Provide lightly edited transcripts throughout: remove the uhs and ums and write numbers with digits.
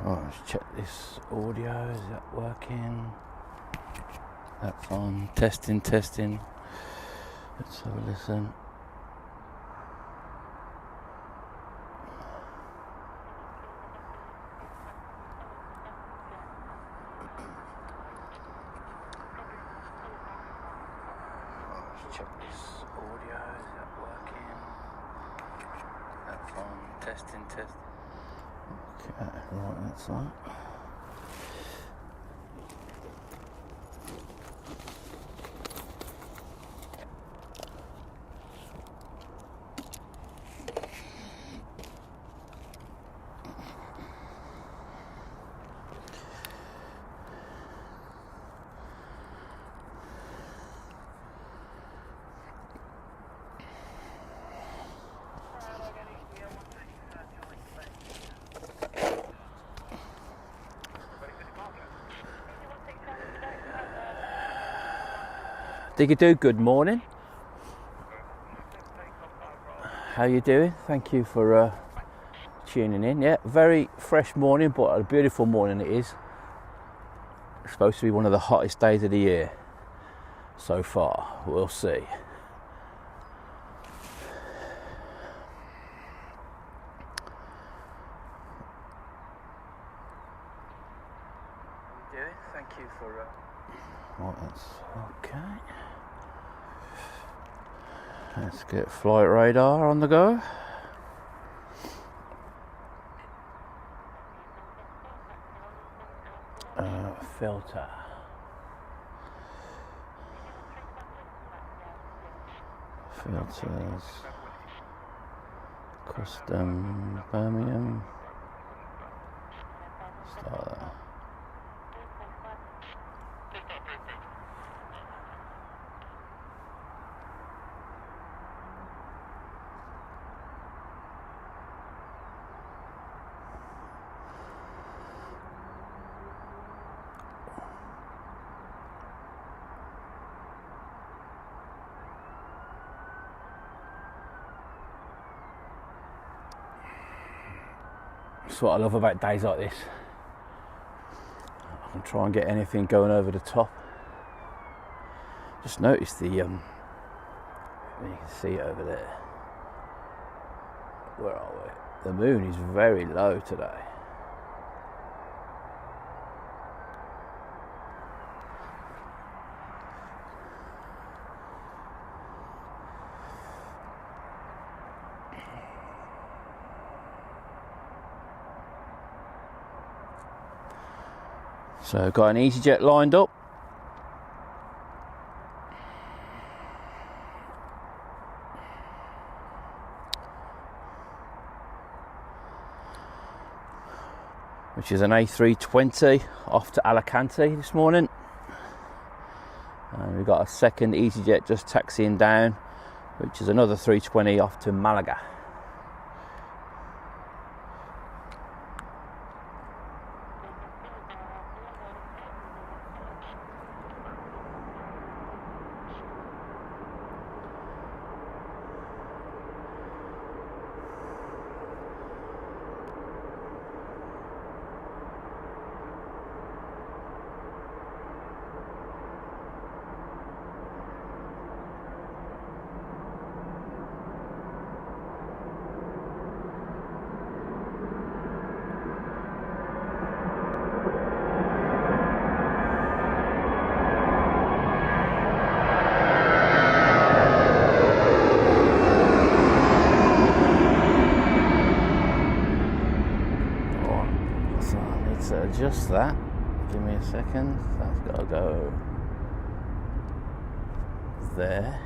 Right, let's check this audio, is that working? That's on, testing. Let's have a listen. Let's check this audio, is that working? That's on, testing. Okay, right, that's that. Diggadoo, good morning. How you doing? Thank you for tuning in. Yeah, very fresh morning, but a beautiful morning it is. It's supposed to be one of the hottest days of the year so far. We'll see. How you doing? Thank you for right, that's okay. Let's get flight radar on the go. Filter. Filters. Custom Birmingham. Start there. That's what I love about days like this. I can try and get anything going over the top. Just notice the you can see it over there. Where are we? The moon is very low today. So got an EasyJet lined up. Which is an A320 off to Alicante this morning. And we've We've got a second EasyJet just taxiing down, which is another 320 off to Malaga. Adjust that, give me a second, that's got to go there,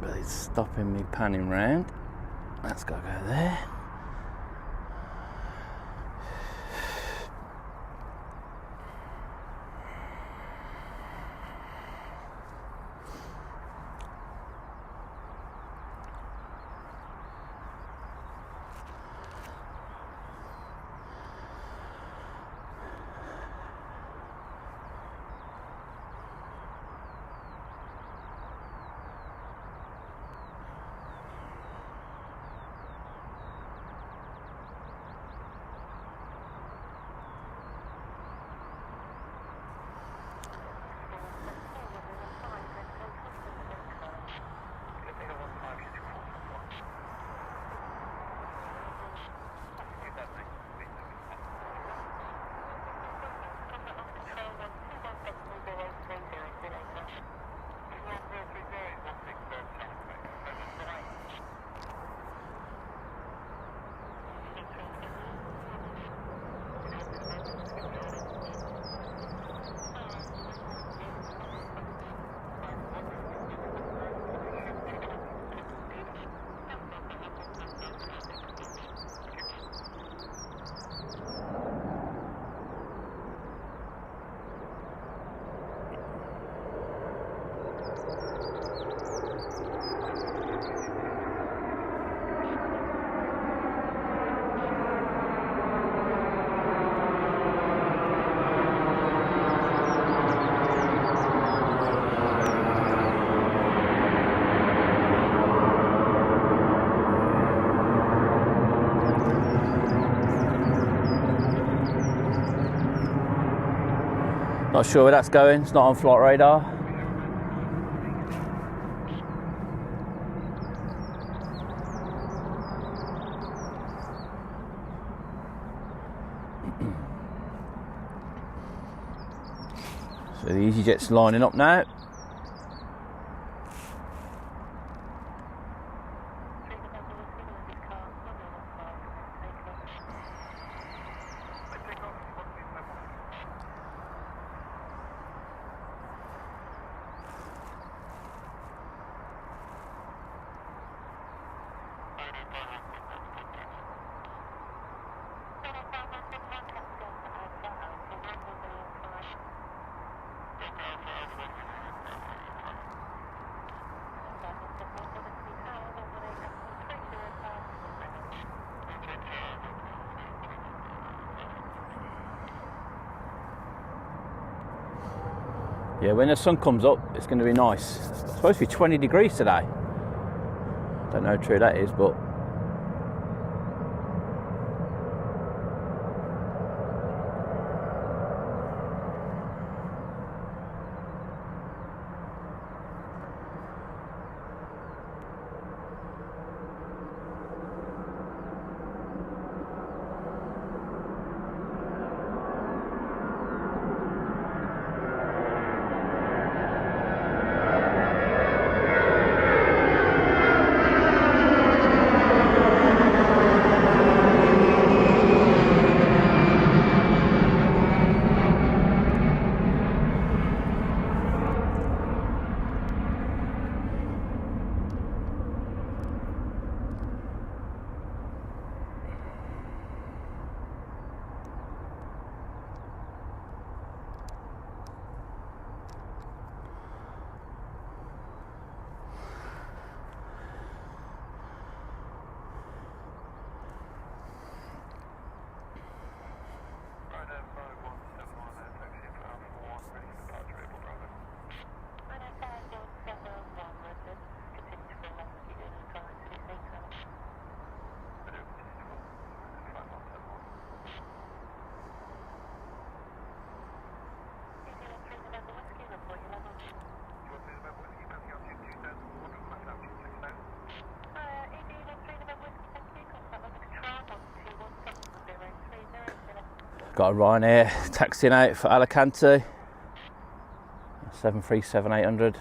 but it's stopping me panning round, that's got to go there. Not sure where that's going, it's not on flight radar. So the EasyJet's lining up now. Yeah, when the sun comes up, it's going to be nice. It's supposed to be 20 degrees today. Don't know how true that is, but Got a Ryanair taxiing out for Alicante, 737-800.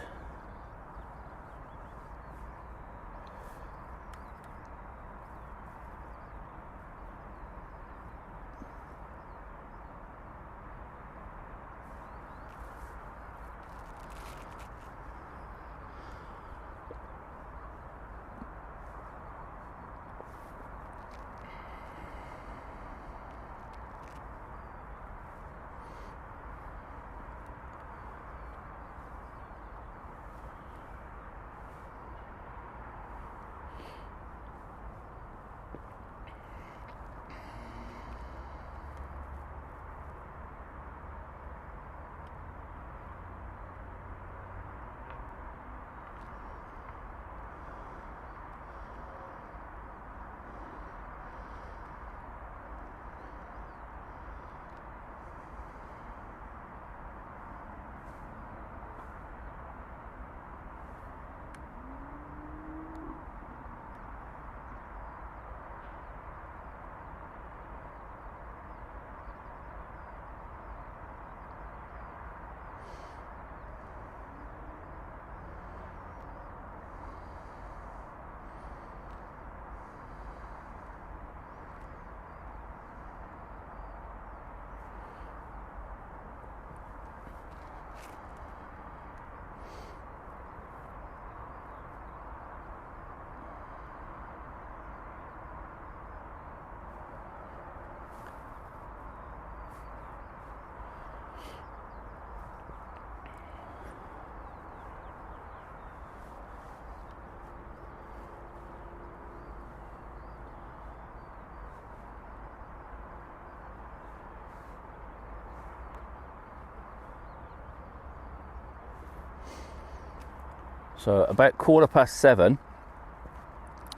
So about 7:15,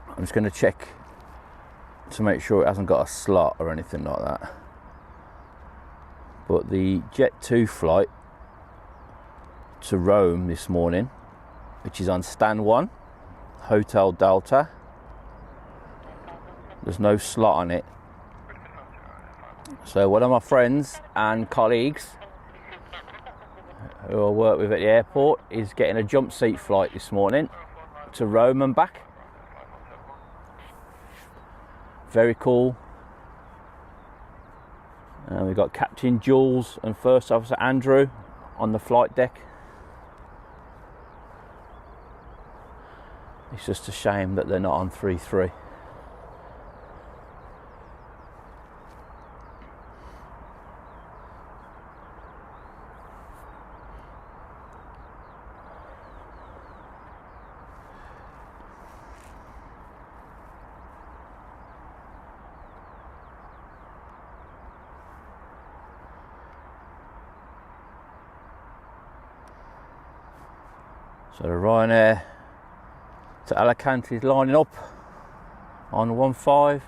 I'm just going to check to make sure it hasn't got a slot or anything like that. But the Jet 2 flight to Rome this morning, which is on stand 1, Hotel Delta, there's no slot on it. So one of my friends and colleagues who I work with at the airport is getting a jump seat flight this morning to Rome and back. Very cool. We've got Captain Jules and First Officer Andrew on the flight deck. It's just a shame that they're not on 3-3. So the Ryanair to Alicante is lining up on 15.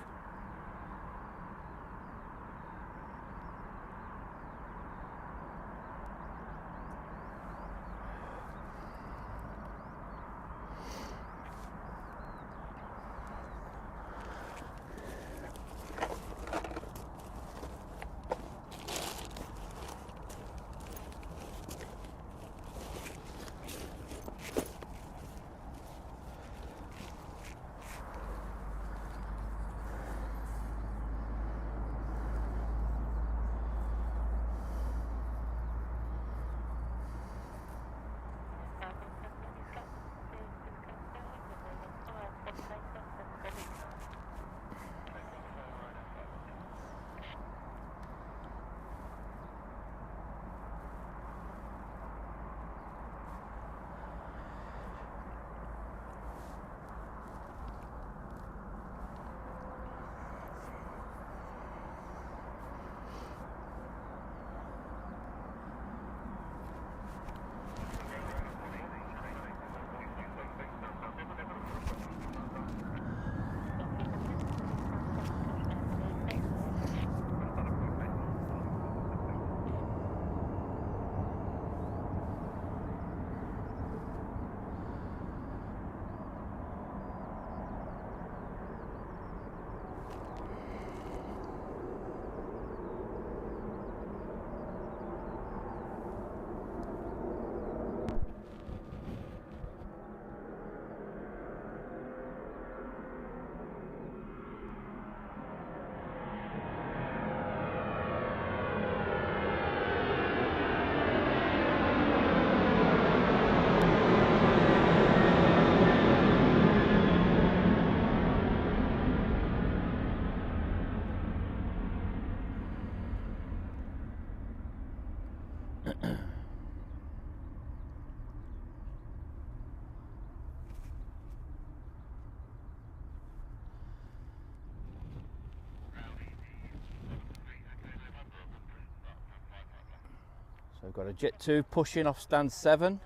So we've got a Jet 2 pushing off stand 7.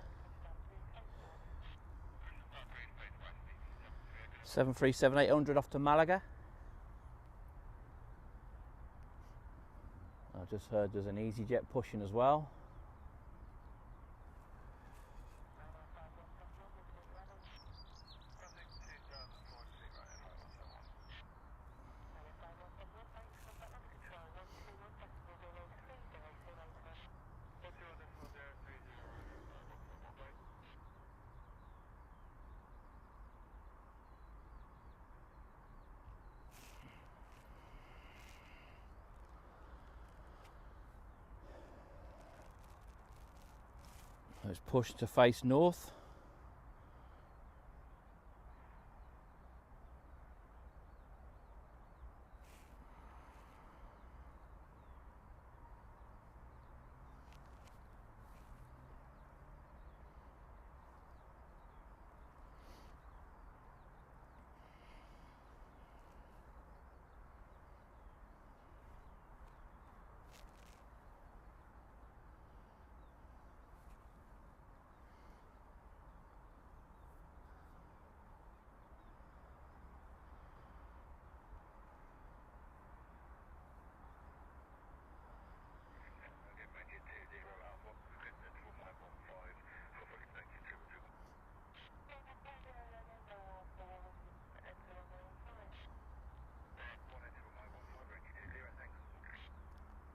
737-800 off to Malaga. I just heard there's an EasyJet pushing as well. Let's push to face north.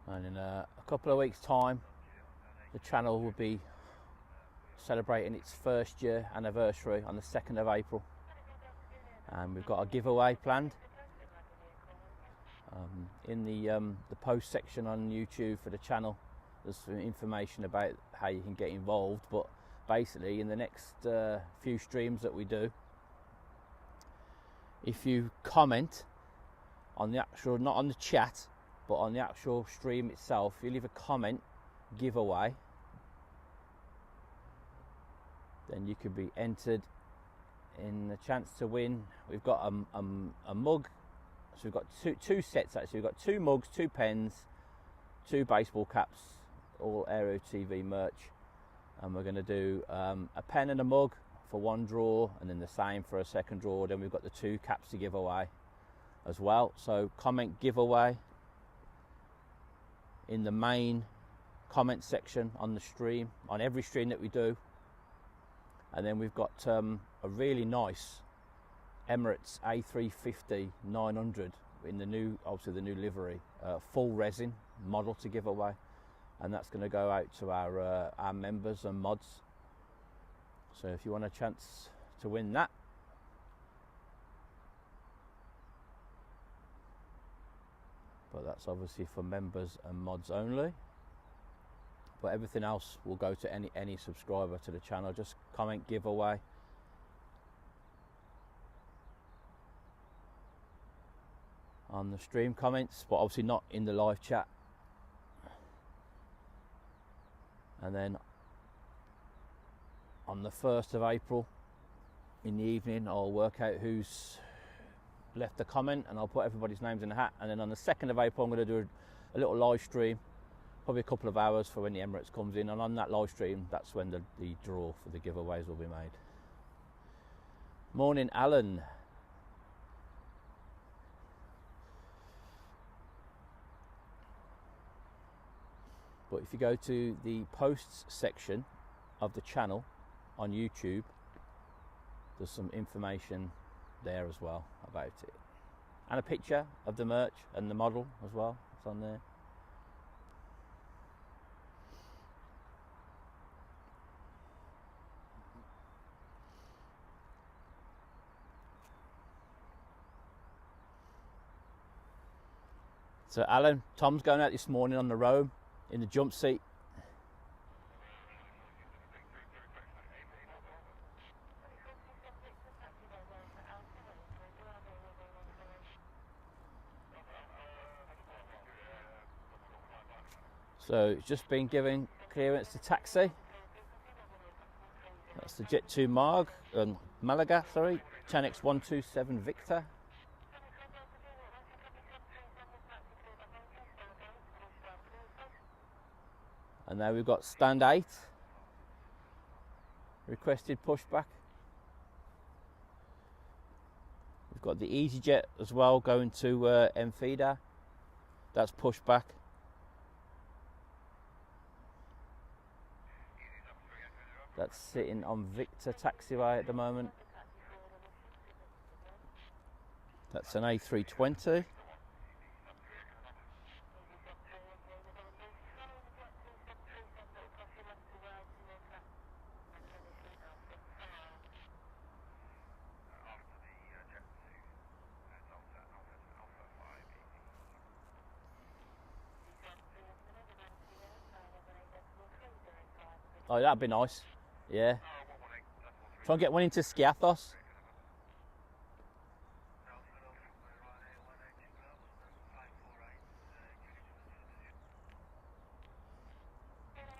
And in a couple of weeks' time, the channel will be celebrating its first year anniversary on the 2nd of April. And we've got a giveaway planned. In the post section on YouTube for the channel, there's some information about how you can get involved. But basically, in the next few streams that we do, if you comment on the actual, not on the chat, but on the actual stream itself, you leave a comment giveaway, then you could be entered in the chance to win. We've got a mug, so we've got two sets actually. We've got 2 mugs, 2 pens, 2 baseball caps, all Aero TV merch, and we're going to do a pen and a mug for one draw, and then the same for a second draw. Then we've got the 2 caps to give away as well. So comment giveaway in the main comment section on the stream, on every stream that we do. And then we've got a really nice Emirates A350-900 in the new, obviously the new livery, full resin model to give away, and that's going to go out to our members and mods. So if you want a chance to win that, but that's obviously for members and mods only. But everything else will go to any subscriber to the channel. Just comment giveaway. On the stream comments, but obviously not in the live chat. And then on the 1st of April in the evening, I'll work out who's left a comment and I'll put everybody's names in the hat. And then on the 2nd of April, I'm going to do a little live stream, probably a couple of hours for when the Emirates comes in, and on that live stream, that's when the draw for the giveaways will be made. Morning, Alan. But if you go to the posts section of the channel on YouTube, there's some information there as well about it, and a picture of the merch and the model as well. It's on there. So Alan, Tom's going out this morning on the Rome in the jump seat. So it's just been given clearance to taxi. That's the Jet 2 Malaga, 10X127 Victor. And now we've got stand 8, requested pushback. We've got the EasyJet as well going to Mfida, that's pushback. That's sitting on Victor taxiway at the moment. That's an A320. Oh, that'd be nice. Yeah. Try and get one into Skiathos.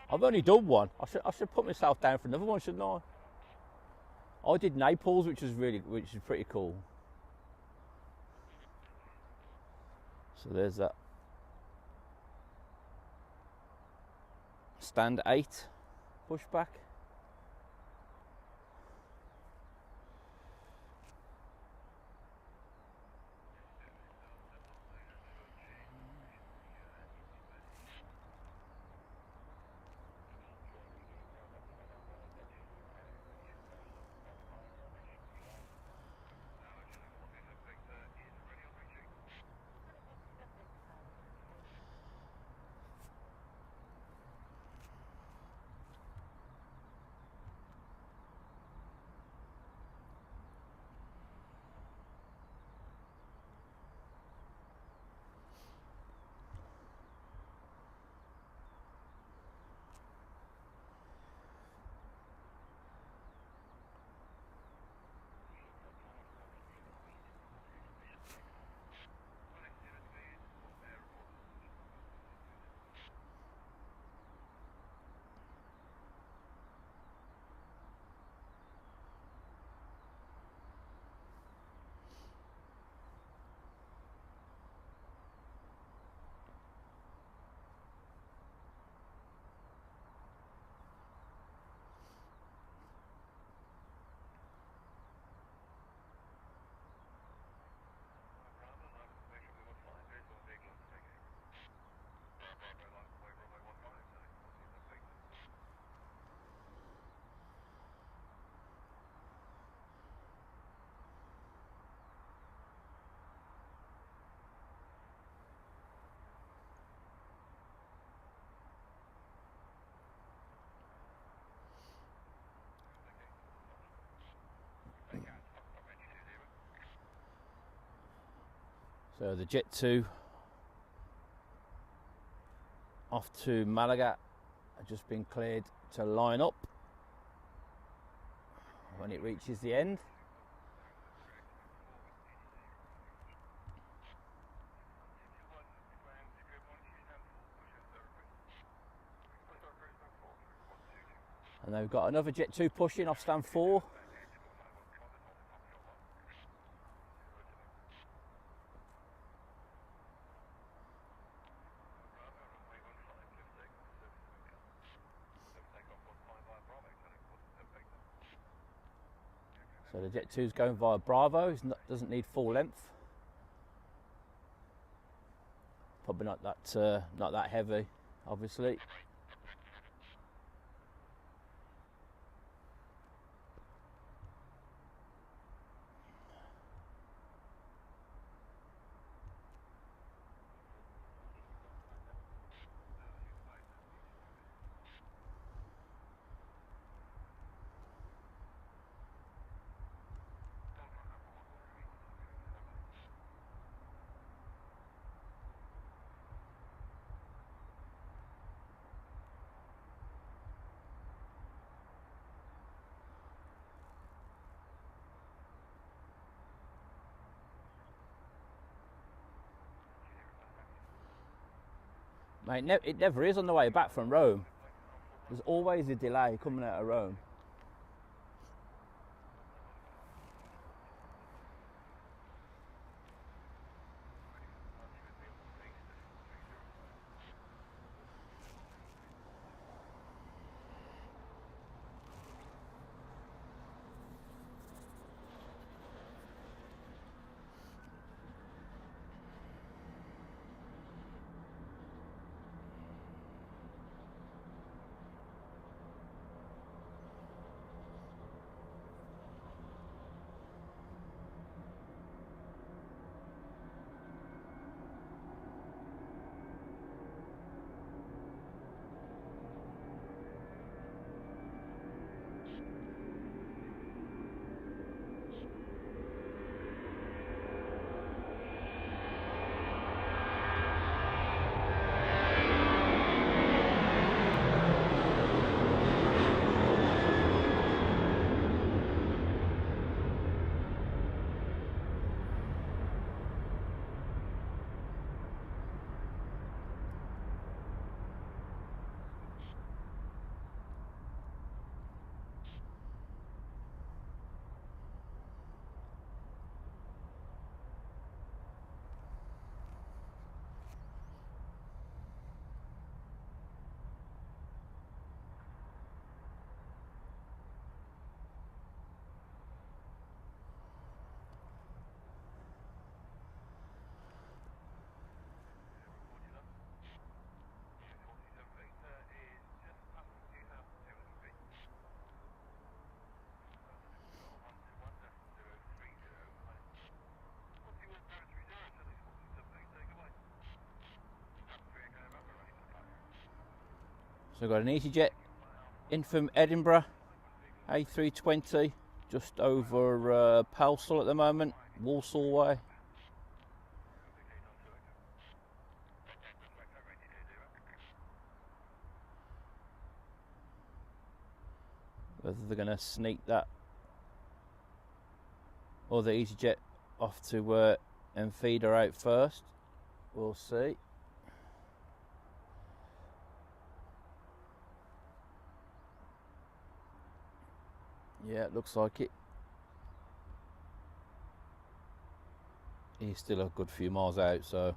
I've only done one. I should put myself down for another one, shouldn't I? I did Naples, which is pretty cool. So there's that. Stand 8 pushback. So the Jet 2 off to Malaga has just been cleared to line up when it reaches the end. And they've got another Jet 2 pushing off stand 4. So the Jet 2 is going via Bravo, it doesn't need full length. Probably not that heavy, obviously. Mate, it never is on the way back from Rome. There's always a delay coming out of Rome. So we've got an EasyJet in from Edinburgh, A320, just over Pelsall at the moment, Walsall way. Whether they're going to sneak that or the EasyJet off to and feed her out first, we'll see. Yeah, it looks like it. He's still a good few miles out, so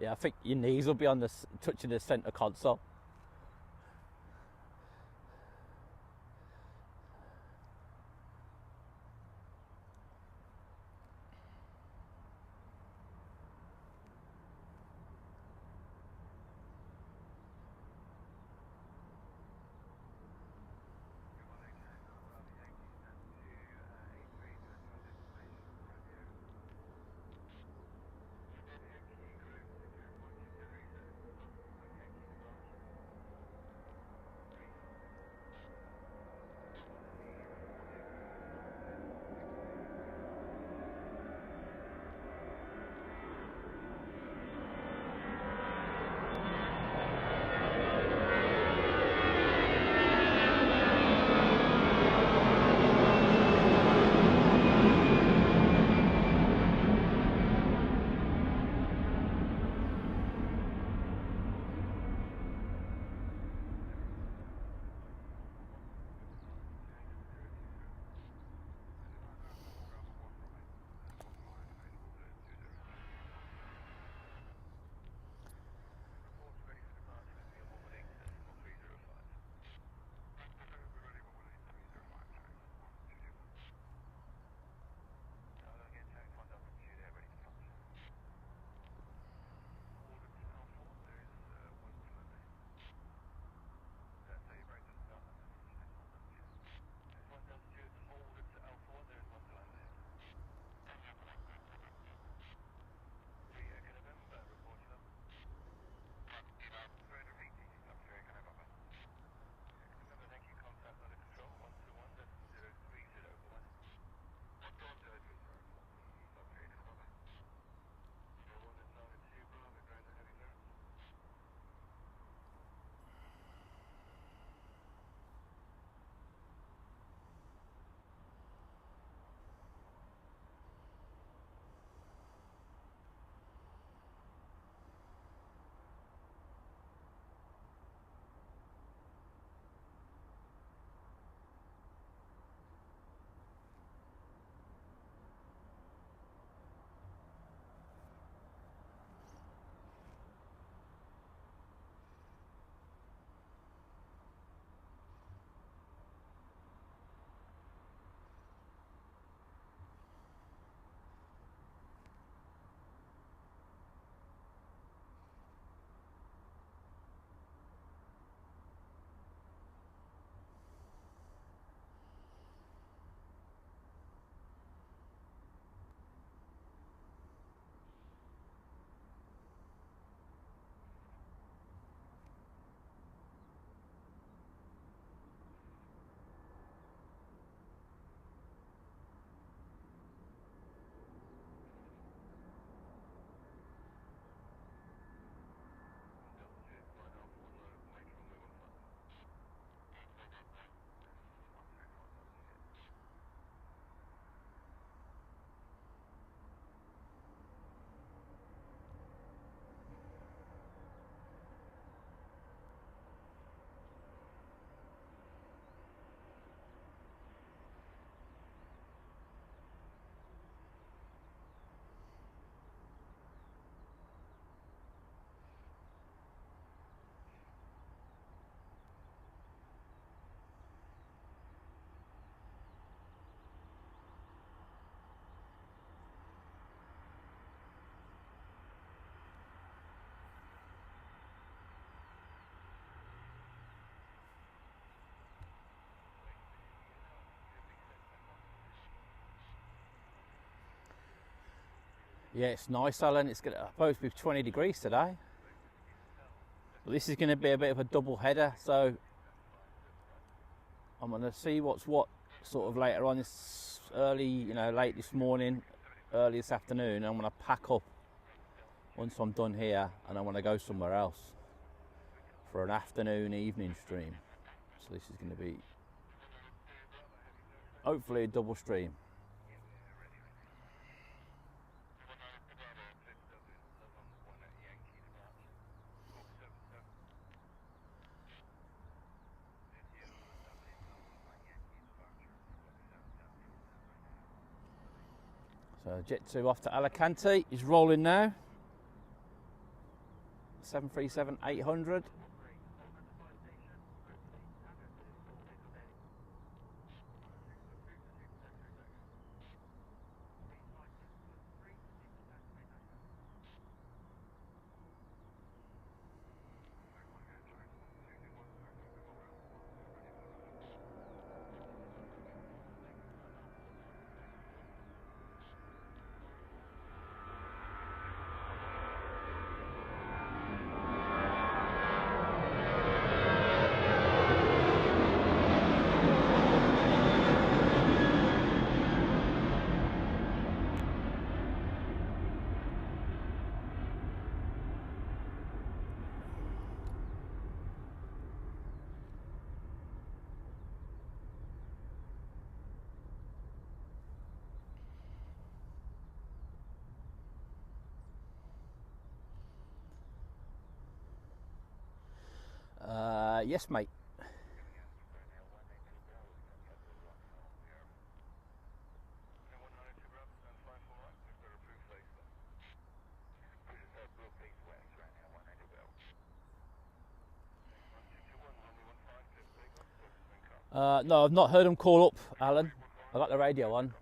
yeah, I think your knees will be on the touching the centre console. Yeah, it's nice, Alan. It's supposed to be 20 degrees today. But this is going to be a bit of a double header, so I'm going to see what's what sort of later on this early, you know, late this morning, early this afternoon. I'm going to pack up once I'm done here, and I want to go somewhere else for an afternoon, evening stream. So this is going to be hopefully a double stream. So Jet 2 off to Alicante, he's rolling now. 737-800. Yes, mate. No, I've not heard him call up, Alan. I got the radio on.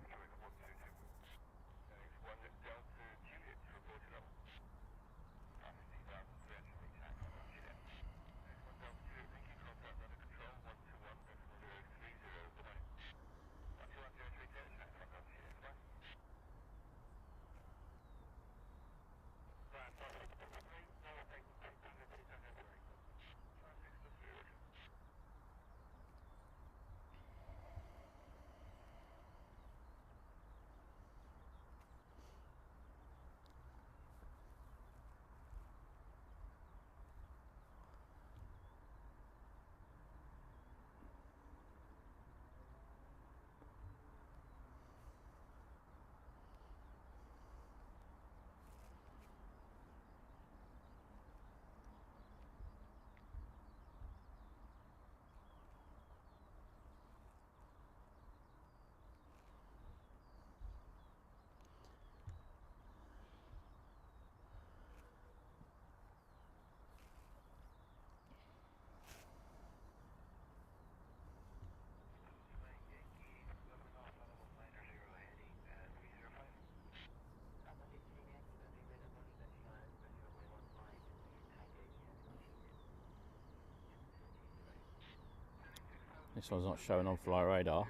This one's not showing on fly radar.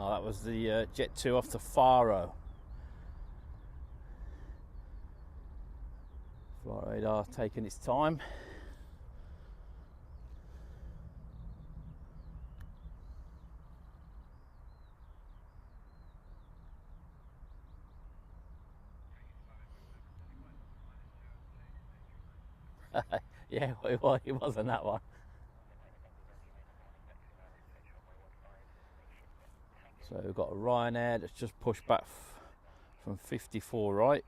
Oh, that was the Jet 2 off to Faro. Flight radar taking its time. Yeah, it wasn't that one. So we've got a Ryanair that's just pushed back from 54 right.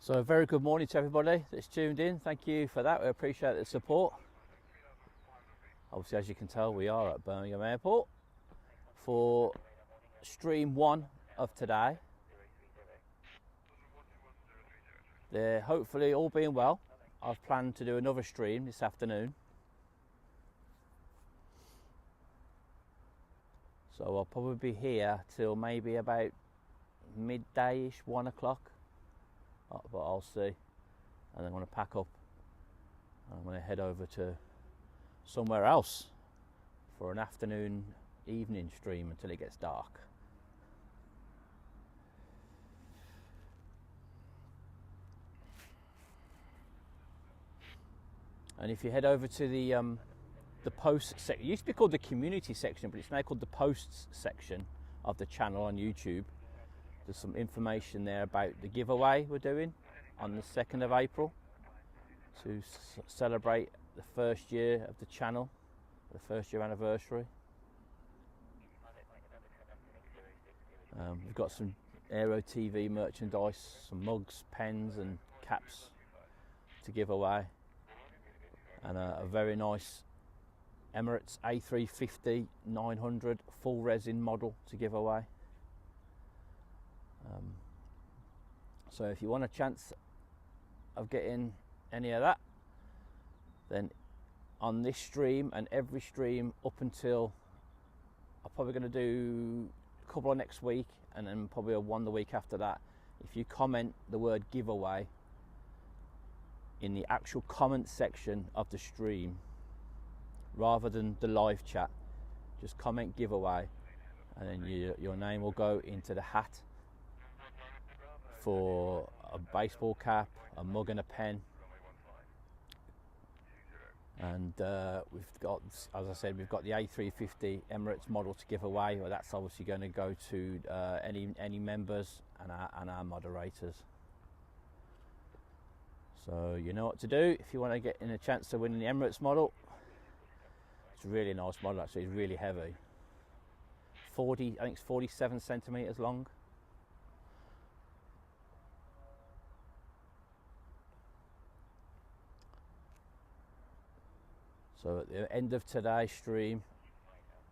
So a very good morning to everybody that's tuned in. Thank you for that. We appreciate the support. Obviously, as you can tell, we are at Birmingham Airport for stream 1 of today. They're hopefully all being well. I've planned to do another stream this afternoon. So I'll probably be here till maybe about midday-ish, 1 o'clock. But I'll see. And then I'm going to pack up and I'm going to head over to somewhere else for an afternoon, evening stream until it gets dark. And if you head over to the posts section, it used to be called the community section, but it's now called the posts section of the channel on YouTube. There's some information there about the giveaway we're doing on the 2nd of April to celebrate the first year of the channel, the first year anniversary. We've got some Aero TV merchandise, some mugs, pens and caps to give away, and a very nice Emirates A350-900 full resin model to give away. So if you want a chance of getting any of that, then on this stream and every stream up until, I'm probably going to do a couple of next week and then probably one the week after that, if you comment the word giveaway in the actual comment section of the stream rather than the live chat, just comment giveaway and then your name will go into the hat for a baseball cap, a mug and a pen. And we've got, as I said, we've got the A350 Emirates model to give away. Well, that's obviously going to go to any members and our moderators. So you know what to do if you want to get in a chance to win the Emirates model. It's a really nice model actually, it's really heavy. I think it's 47 centimetres long. So at the end of today's stream,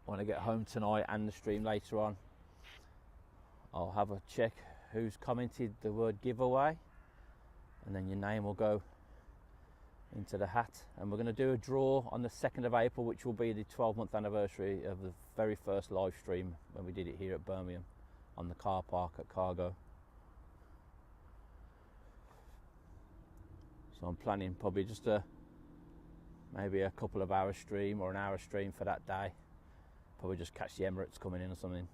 when I get home tonight and the stream later on, I'll have a check who's commented the word giveaway, and then your name will go into the hat. And we're going to do a draw on the 2nd of April, which will be the 12-month anniversary of the very first live stream when we did it here at Birmingham on the car park at Cargo. So I'm planning probably just maybe a couple of hours stream or an hour stream for that day. Probably just catch the Emirates coming in or something.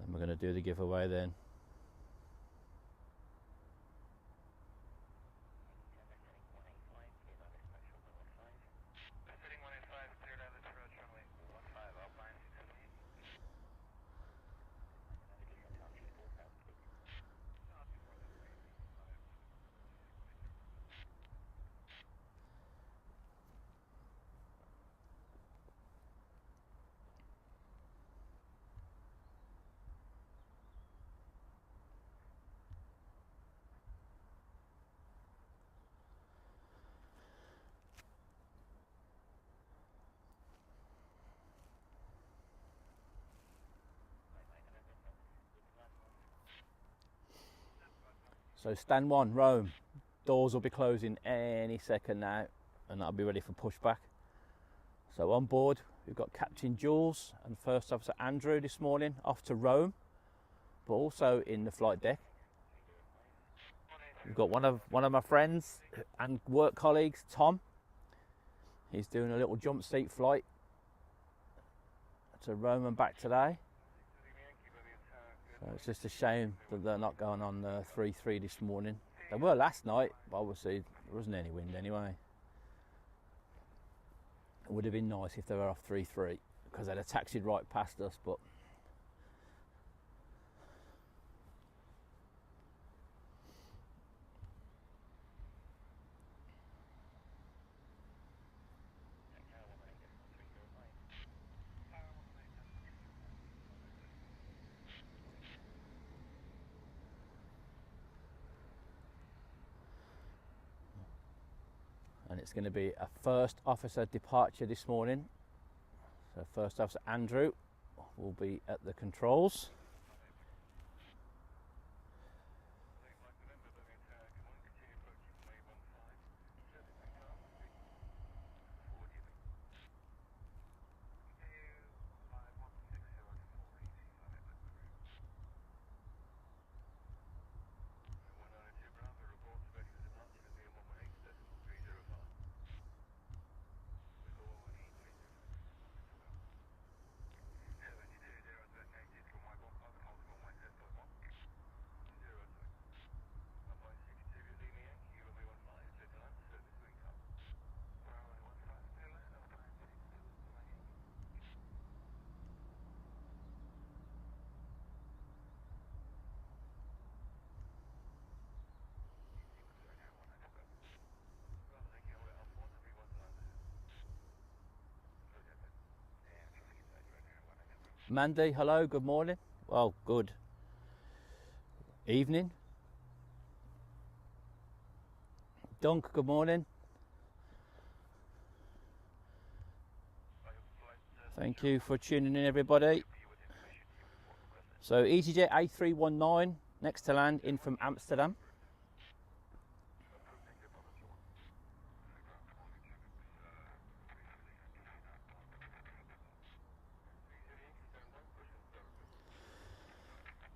And we're going to do the giveaway then. So stand 1, Rome. Doors will be closing any second now, and that'll be ready for pushback. So on board, we've got Captain Jules and First Officer Andrew this morning off to Rome, but also in the flight deck, we've got one of my friends and work colleagues, Tom. He's doing a little jump seat flight to Rome and back today. So it's just a shame that they're not going on 3-3 this morning. They were last night, but obviously there wasn't any wind anyway. It would have been nice if they were off 3-3 because they'd have taxied right past us, but and it's going to be a first officer departure this morning. So first officer Andrew will be at the controls. Mandy, hello, good morning. Well, good evening. Dunk, good morning. Thank you for tuning in, everybody. So EasyJet A319 next to land in from Amsterdam.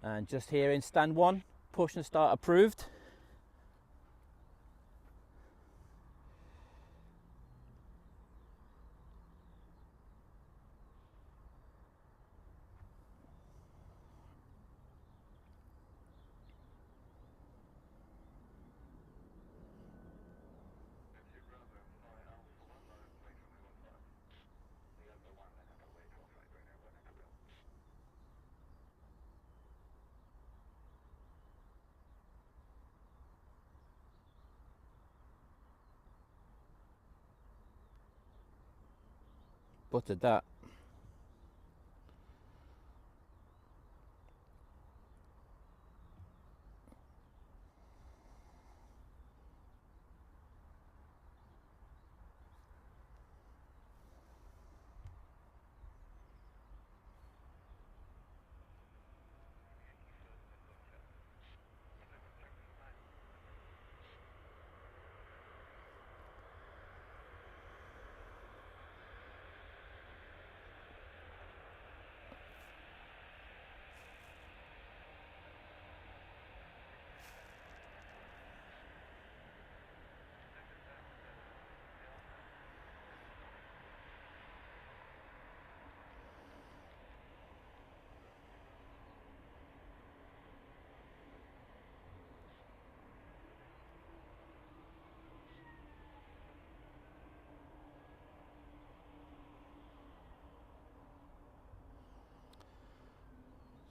And just here in stand 1, push and start approved. Buttered that.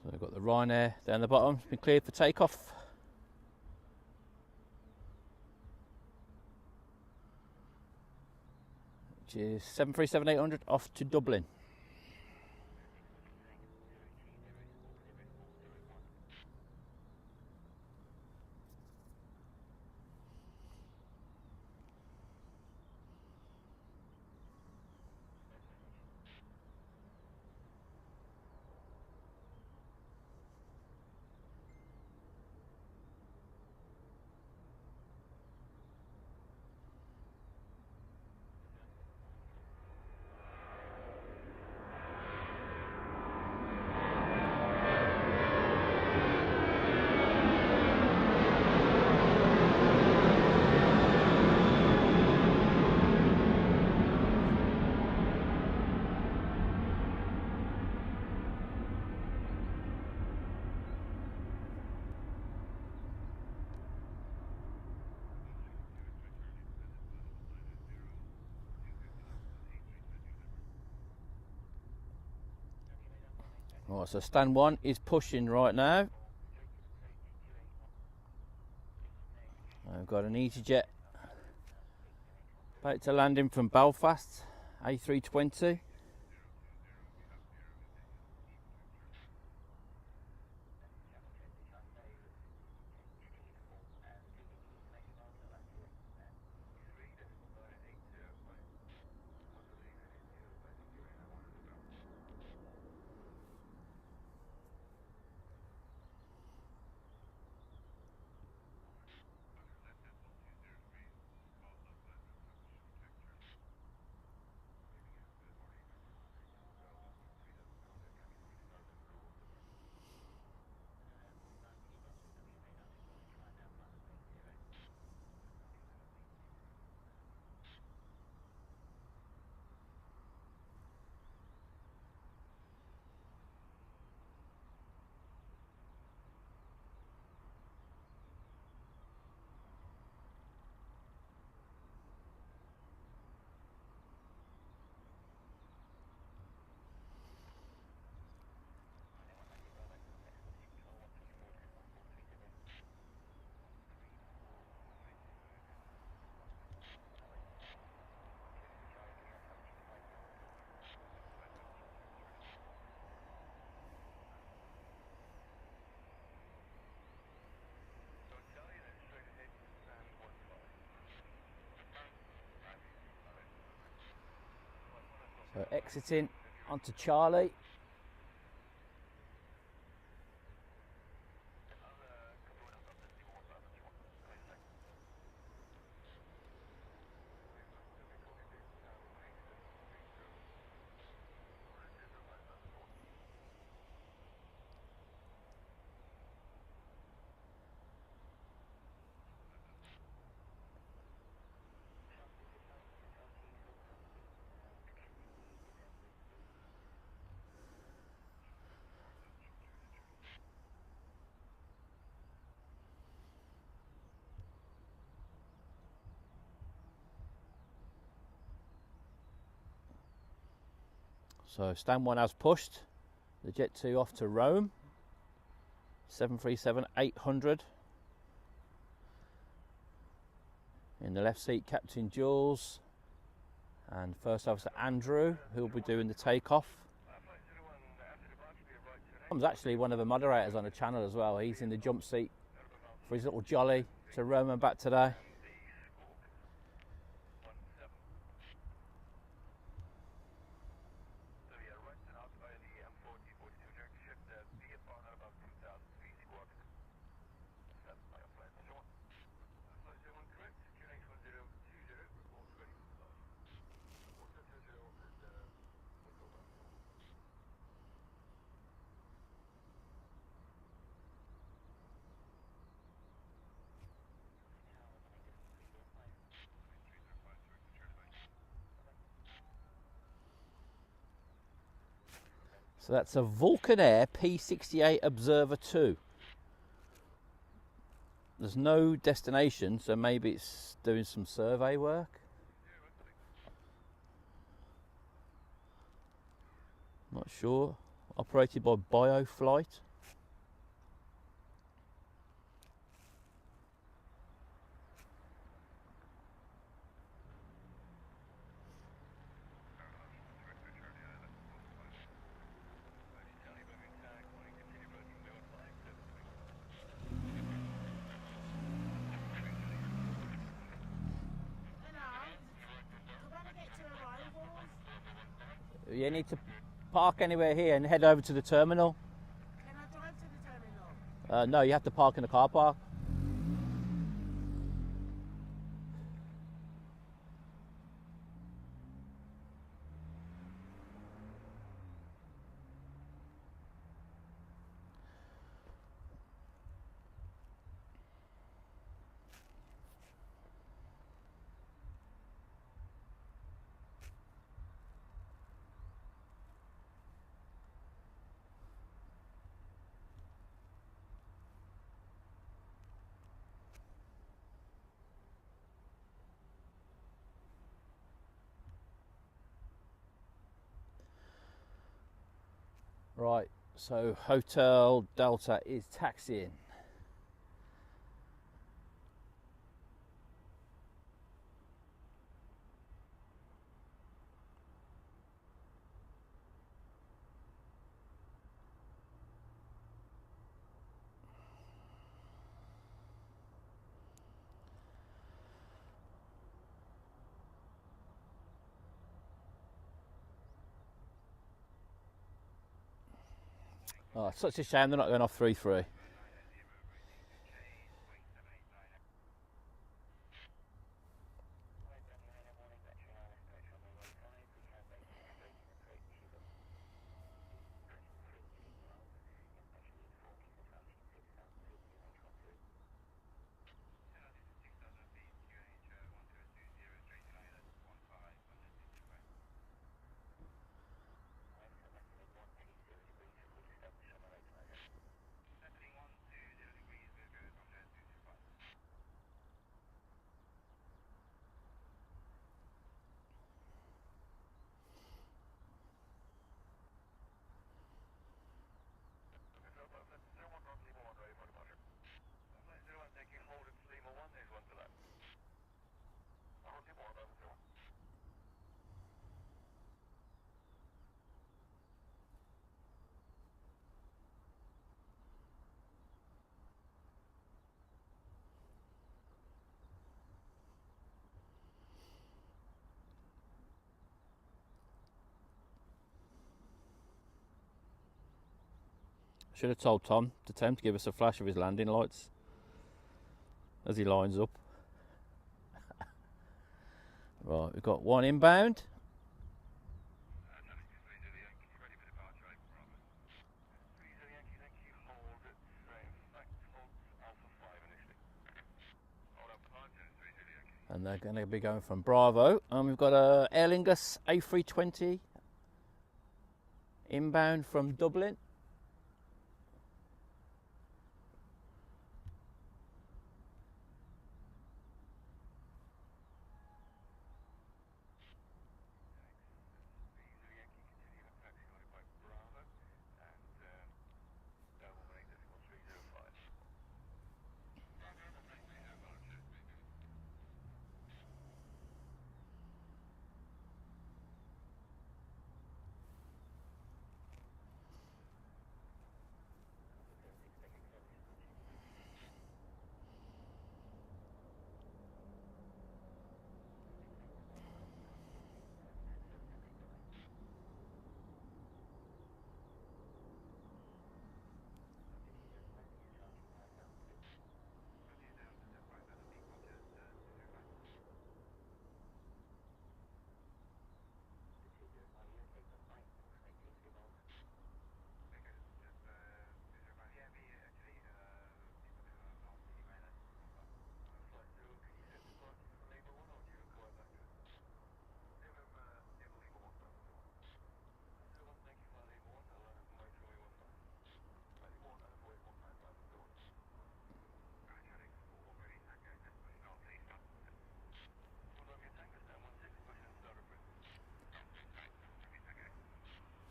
So we've got the Ryanair down the bottom, it's been cleared for takeoff. Which is 737-800 off to Dublin. Right, so stand 1 is pushing right now. I've got an EasyJet about to land in from Belfast, A320. exiting onto Charlie. So stand 1 has pushed the Jet 2 off to Rome, 737-800. In the left seat, Captain Jules and First Officer Andrew, who will be doing the takeoff. Tom's actually one of the moderators on the channel as well. He's in the jump seat for his little jolly to Rome and back today. So that's a Vulcan Air P68 Observer 2. There's no destination, so maybe it's doing some survey work. Not sure. Operated by Bioflight. You need to park anywhere here and head over to the terminal. Can I drive to the terminal? No, you have to park in the car park. Right, so Hotel Delta is taxiing. Oh, such a shame they're not going off 3-3. Should have told Tom to give us a flash of his landing lights as he lines up. Right, we've got one inbound. And they're going to be going from Bravo. And we've got a Aer Lingus A320 inbound from Dublin.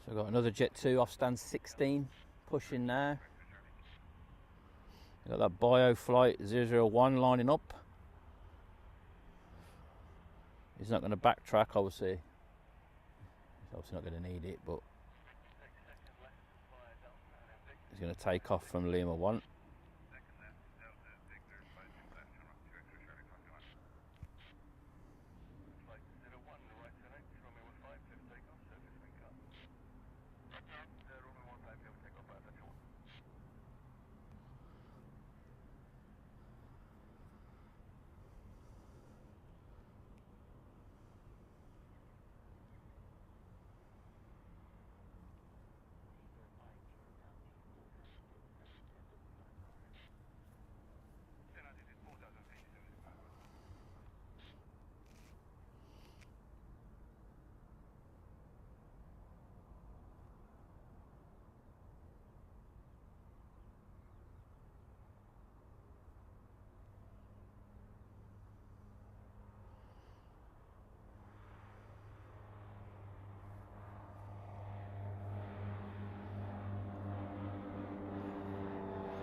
So we've got another Jet 2 off stand 16 pushing now. We've got that bio flight 001 lining up. He's not going to backtrack, obviously. He's obviously not going to need it, but he's going to take off from Lima 1.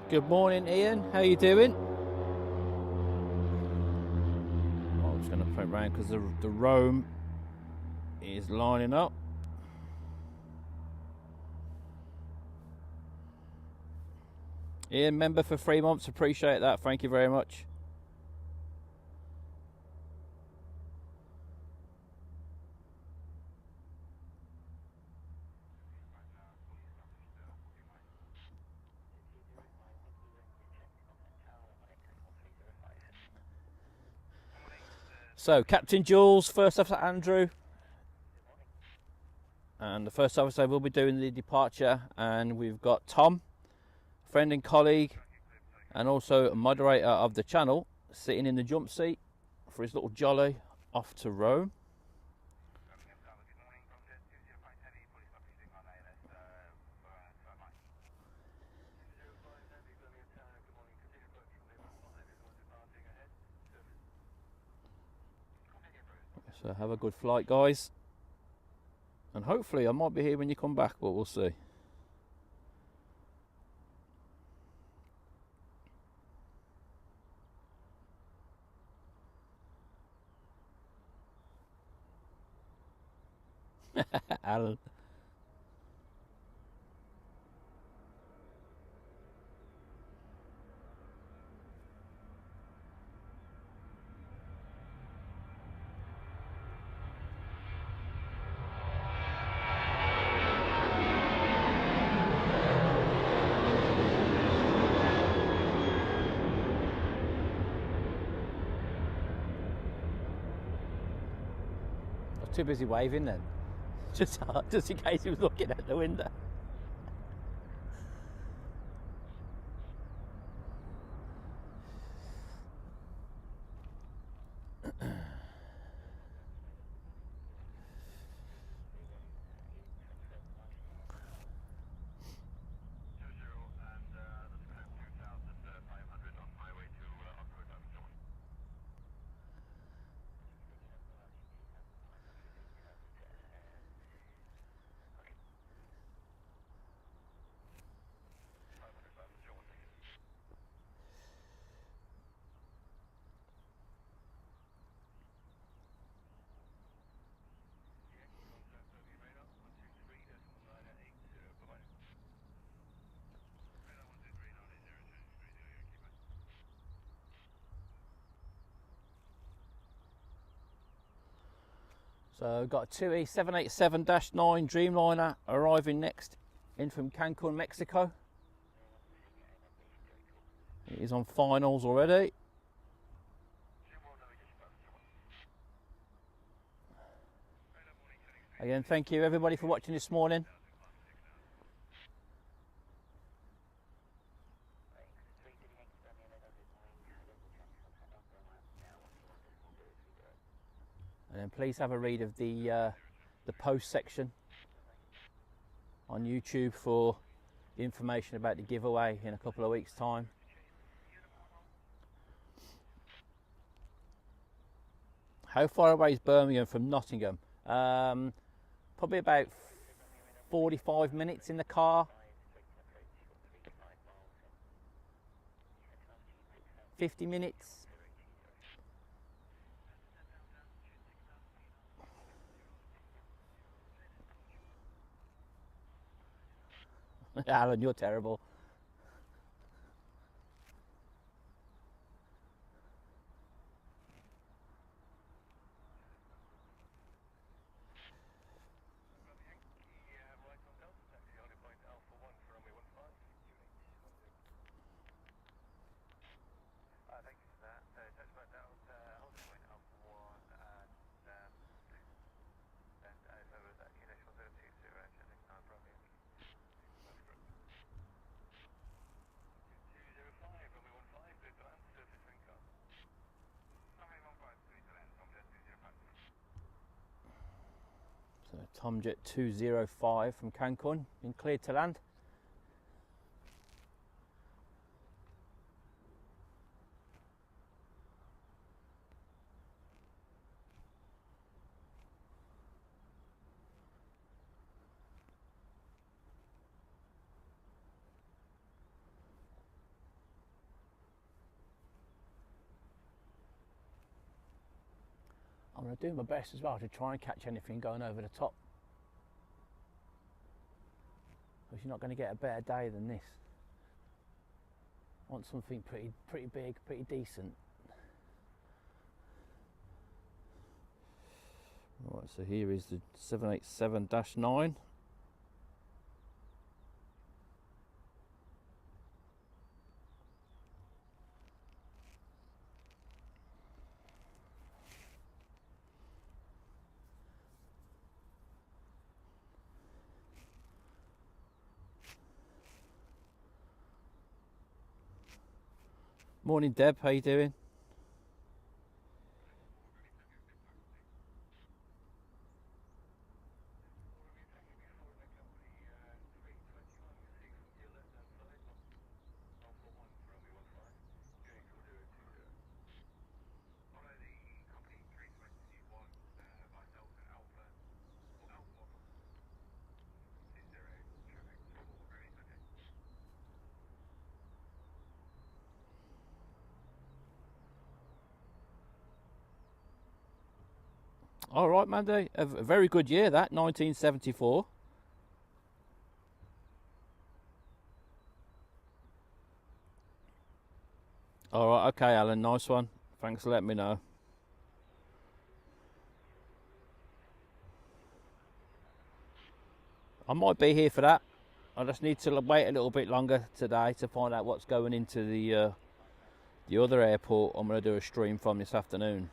Good morning, Ian. How you doing? Oh, I'm just going to put it round because the Rome is lining up. Ian, member for 3 months. Appreciate that. Thank you very much. So, Captain Jules, First Officer Andrew, and the First Officer will be doing the departure, and we've got Tom, friend and colleague, and also a moderator of the channel, sitting in the jump seat for his little jolly off to Rome. So have a good flight, guys, and hopefully I might be here when you come back, but we'll see. Alan. Too busy waving then. Just in case he was looking out the window. So we've got a 2E787-9 Dreamliner arriving next in from Cancun, Mexico. It is on finals already. Again, thank you everybody for watching this morning. And then please have a read of the post section on YouTube for the information about the giveaway in a couple of weeks' time. How far away is Birmingham from Nottingham? Probably about 45 minutes in the car. 50 minutes. Alan, you're terrible. So Tomjet 205 from Cancun, been cleared to land. I'm going to do my best as well to try and catch anything going over the top. Because you're not going to get a better day than this. I want something pretty big, pretty decent. Right, so here is the 787-9. Morning Deb, how you doing? All right, Mandy, a very good year that, 1974. All right, okay, Alan, nice one. Thanks for letting me know. I might be here for that. I just need to wait a little bit longer today to find out what's going into the other airport I'm going to do a stream from this afternoon.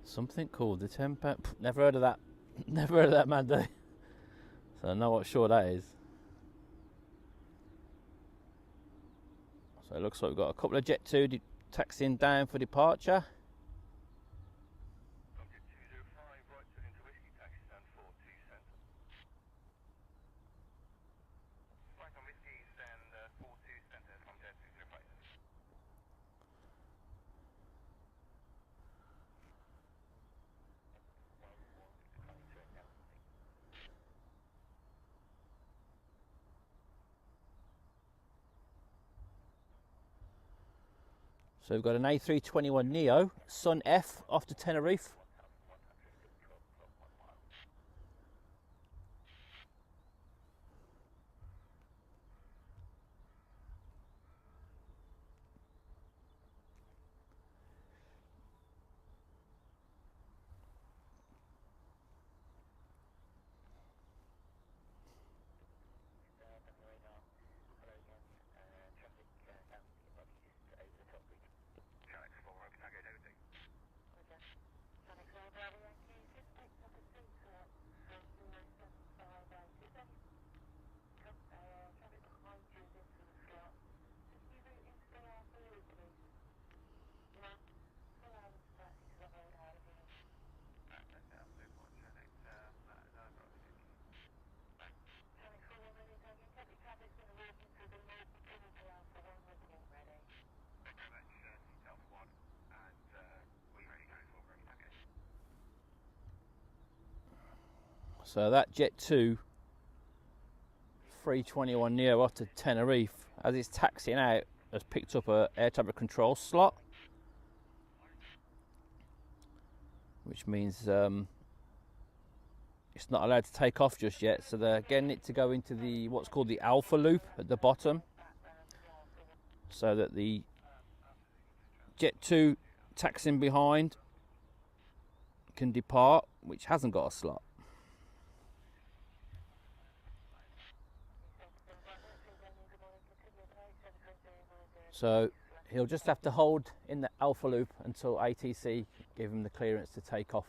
Something called the temper. Never heard of that. Never heard of that, Mandy. So I'm not sure that is. So it looks like we've got a couple of Jet 2 taxiing down for departure. So we've got an A321neo, Sun F off to Tenerife. So that Jet 2 321neo off to Tenerife, as it's taxiing out, has picked up a air traffic control slot, which means it's not allowed to take off just yet. So they're getting it to go into the what's called the alpha loop at the bottom, so that the Jet 2 taxiing behind can depart, which hasn't got a slot. So he'll just have to hold in the alpha loop until ATC give him the clearance to take off.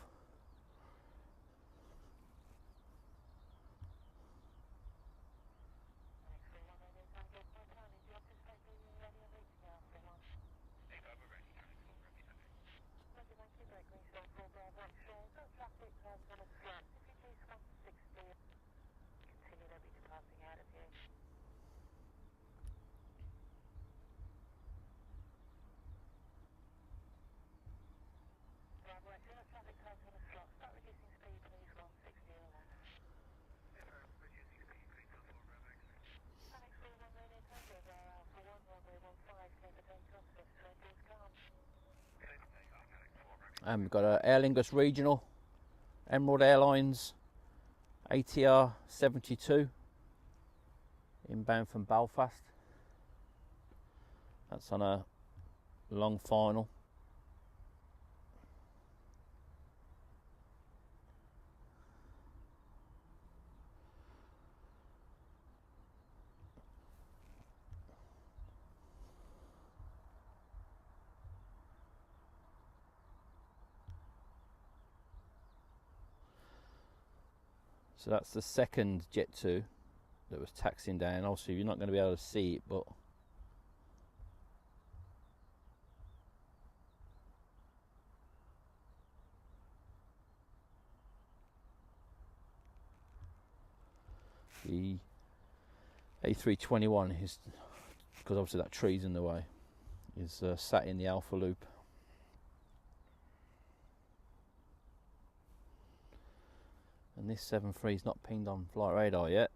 And we've got a Aer Lingus Regional, Emerald Airlines, ATR 72, inbound from Belfast. That's on a long final. So that's the second Jet 2 that was taxiing down. Obviously you're not going to be able to see it, but the A321 is, because obviously that tree's in the way, is sat in the alpha loop. And this 7.3 is not pinged on flight radar yet.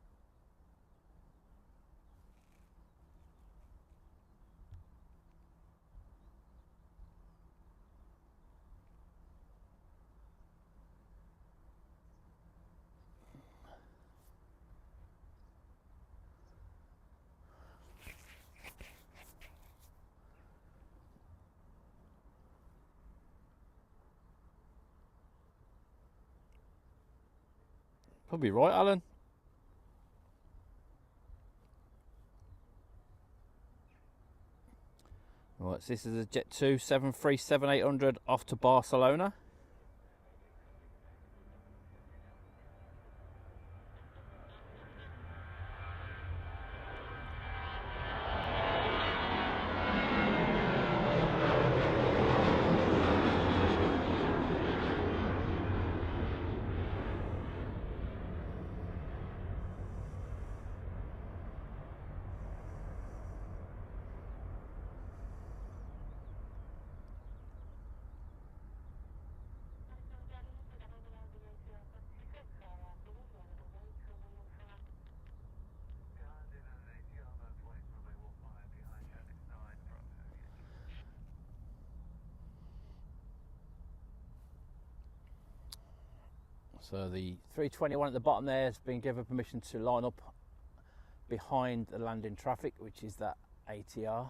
Probably right, Alan. Right, so this is a Jet 2 737-800 off to Barcelona. So the 321 at the bottom there has been given permission to line up behind the landing traffic, which is that ATR.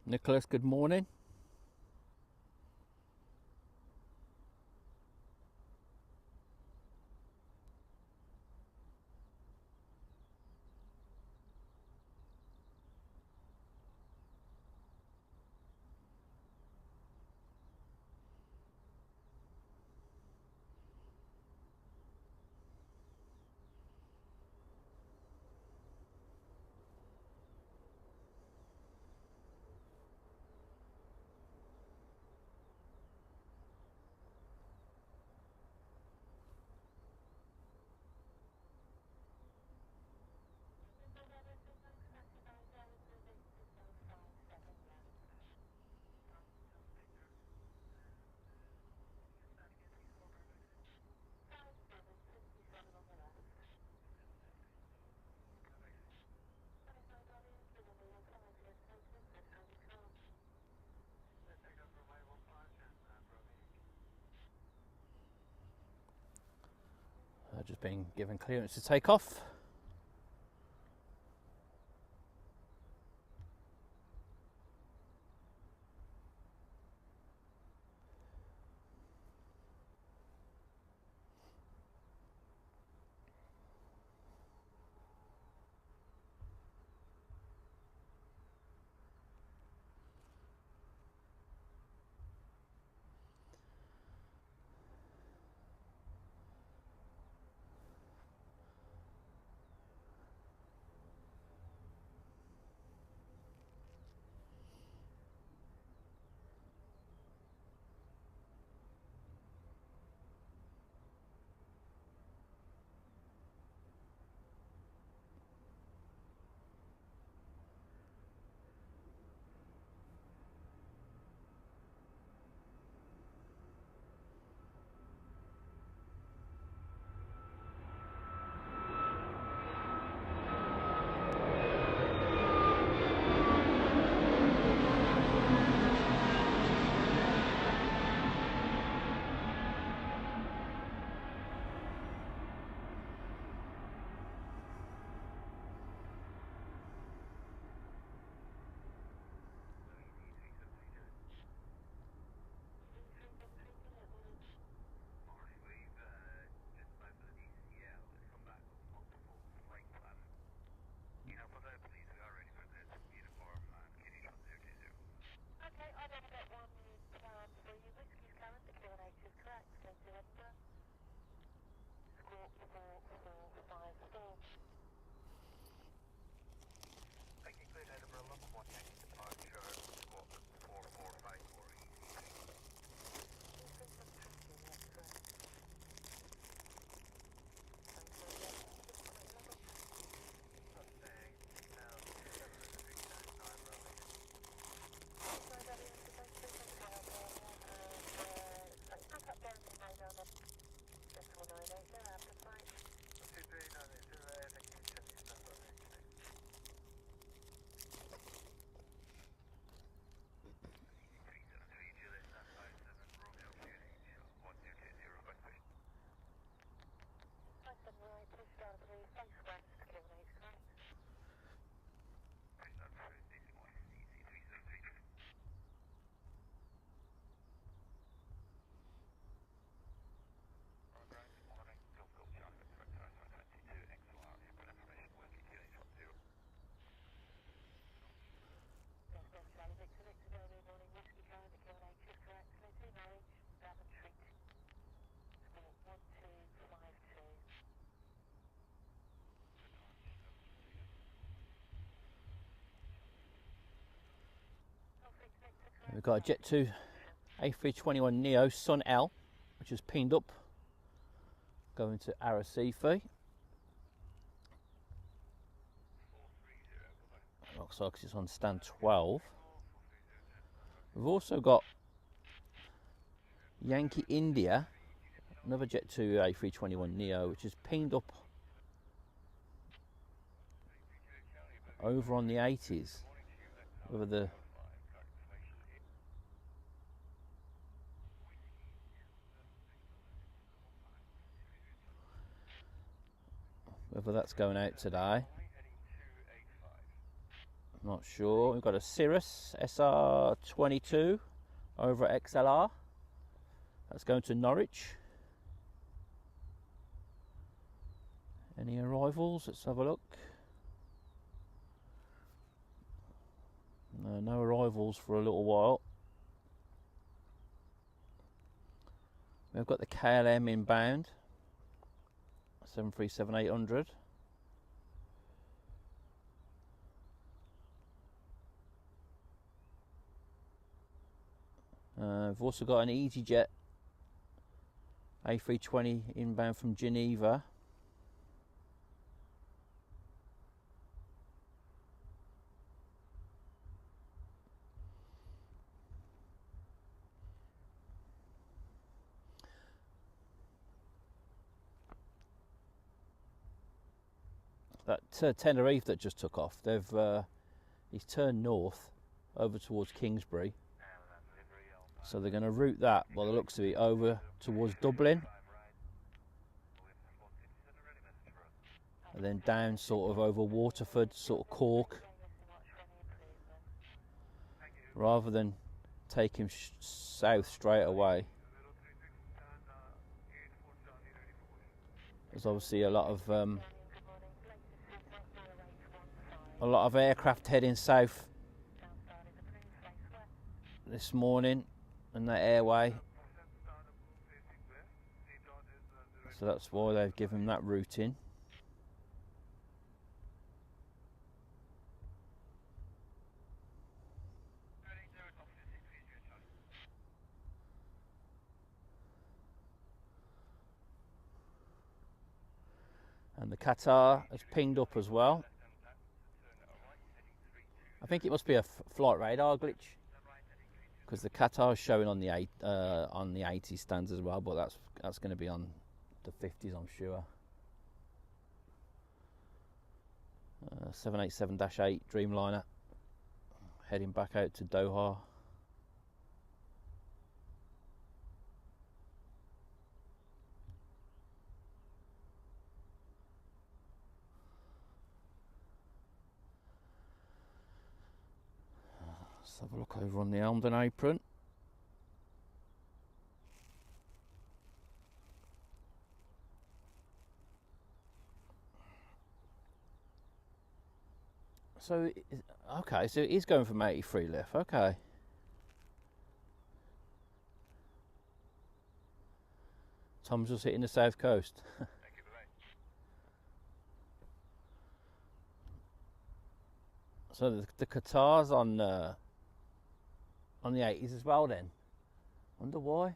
Nicholas, good morning. I've just been given clearance to take off. We've got a Jet 2 A321neo Sun L, which is pinged up, going to Aero TV. Looks like it's on stand 12. We've also got Yankee India, another Jet 2 A321neo, which is pinged up over on the 80s. Whether that's going out today, I'm not sure. We've got a Cirrus SR22 over at XLR. That's going to Norwich. Any arrivals? Let's have a look. No arrivals for a little while. We've got the KLM inbound, 737-800. We've also got an EasyJet A320 inbound from Geneva. That Tenerife that just took off, he's turned north over towards Kingsbury, so they're going to route that, by the looks of it, over towards Dublin and then down sort of over Waterford, sort of Cork, rather than take him south straight away. There's obviously a lot of aircraft heading south this morning in that airway, so that's why they've given that routing. And the Qatar has pinged up as well. I think it must be a flight radar glitch, because the Qatar is showing on the 80 stands as well, but that's going to be on the 50s, I'm sure. 787-8 Dreamliner heading back out to Doha. Let's have a look over on the Elmdon apron. So, okay, so he's going from 83 left, okay. Tom's just hitting the south coast. So the Qatar's on the 80s as well then. Wonder why.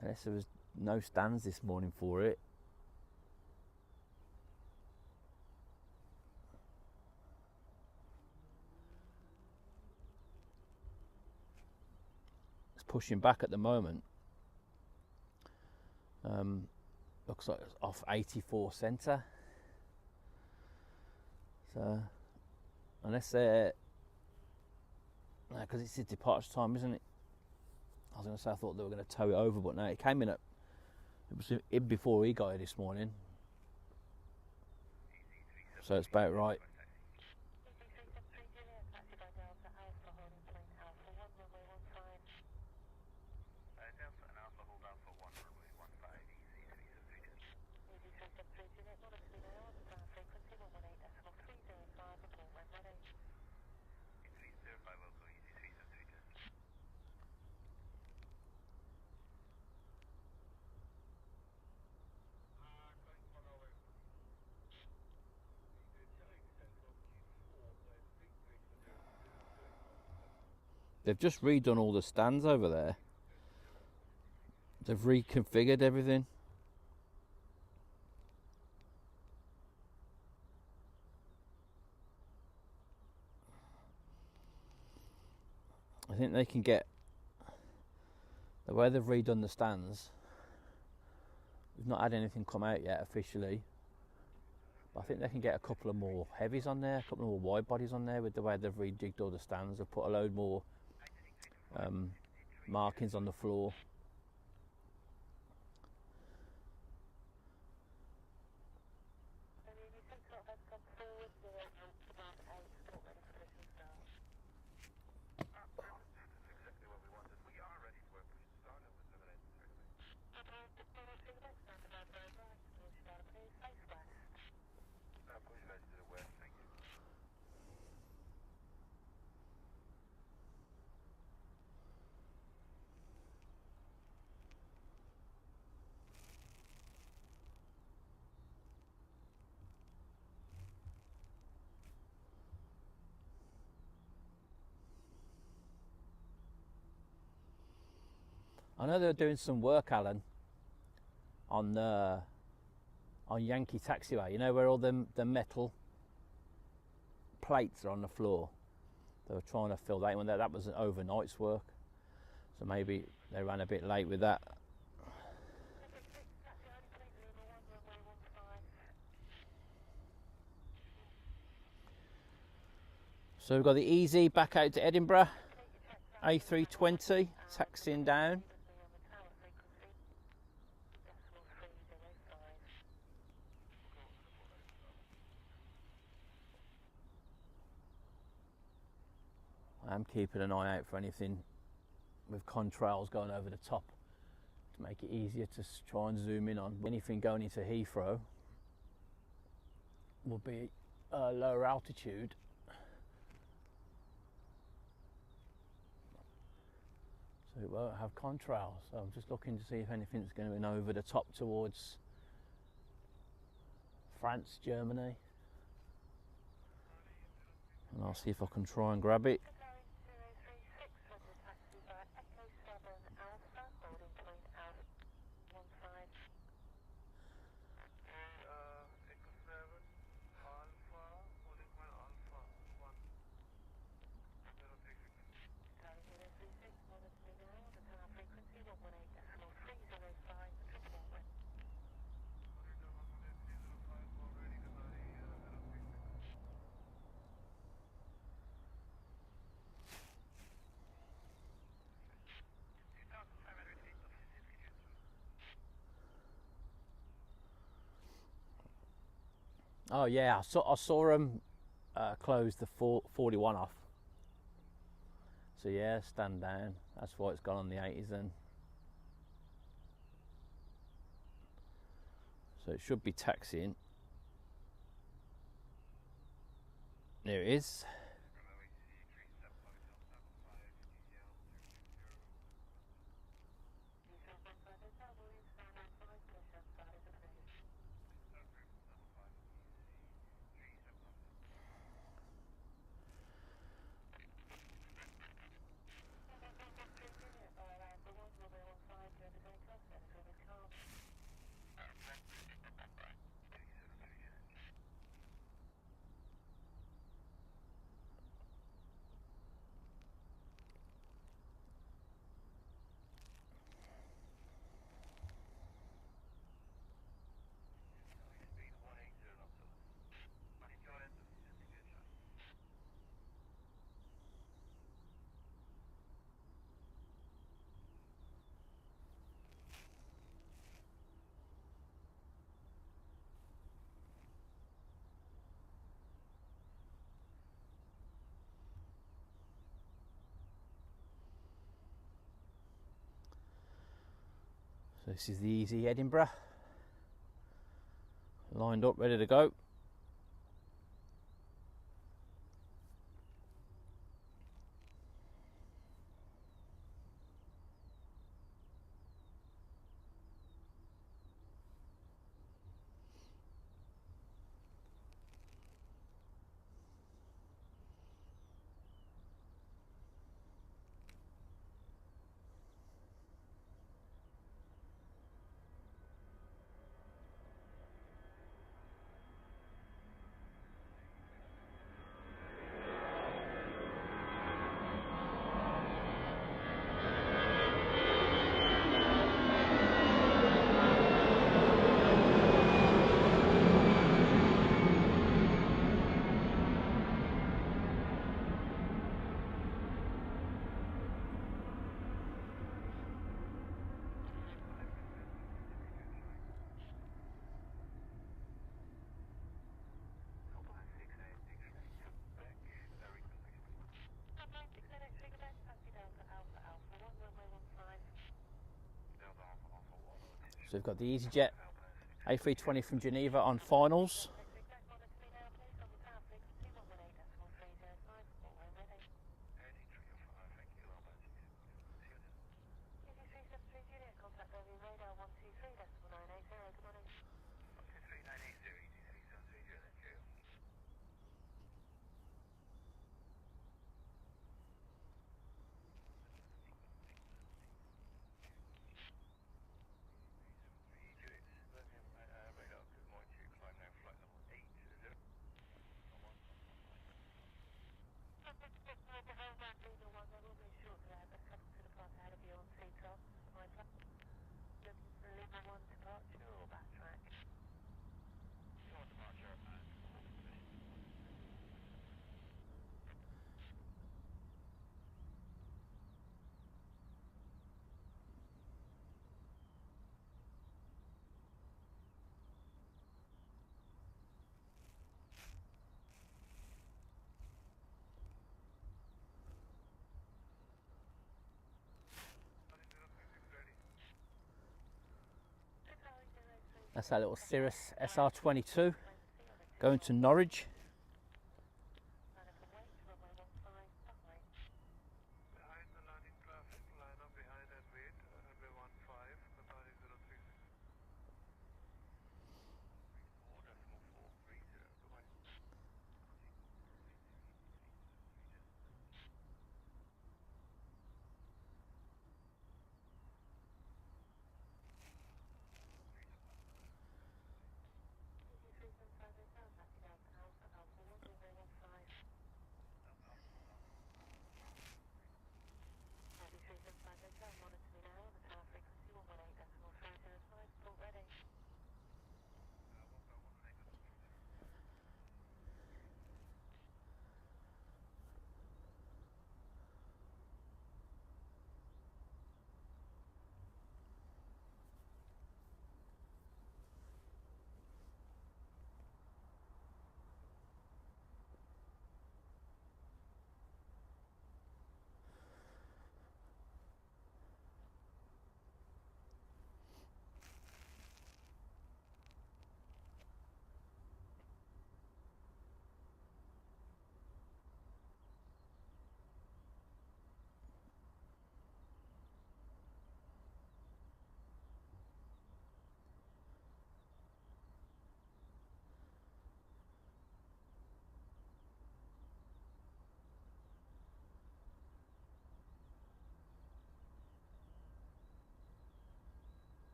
Unless there was no stands this morning for it. It's pushing back at the moment. Looks like it's off 84 centre. So, unless they're, because it's a departure time, isn't it? I was going to say I thought they were going to tow it over, but no, it came in it was in before he got here this morning, so it's about right. They've just redone all the stands over there. They've reconfigured everything. I think they can get, the way they've redone the stands, we've not had anything come out yet officially, but I think they can get a couple of more heavies on there, a couple more wide bodies on there with the way they've rejigged all the stands. They've put a load more markings on the floor. I know they're doing some work, Alan, on Yankee Taxiway. You know where all the metal plates are on the floor. They were trying to fill that in. That was an overnight's work, so maybe they ran a bit late with that. So we've got the Easy back out to Edinburgh, A320 taxiing down. I am keeping an eye out for anything with contrails going over the top to make it easier to try and zoom in on. Anything going into Heathrow will be lower altitude. So it won't have contrails. So I'm just looking to see if anything's going to be over the top towards France, Germany. And I'll see if I can try and grab it. Oh yeah, I saw them close the 41 off. So yeah, stand down. That's why it's gone on the 80s then. So it should be taxiing. There it is. So this is the Easy Edinburgh, lined up, ready to go. So we've got the EasyJet A320 from Geneva on finals. That's our little Cirrus SR22 going to Norwich.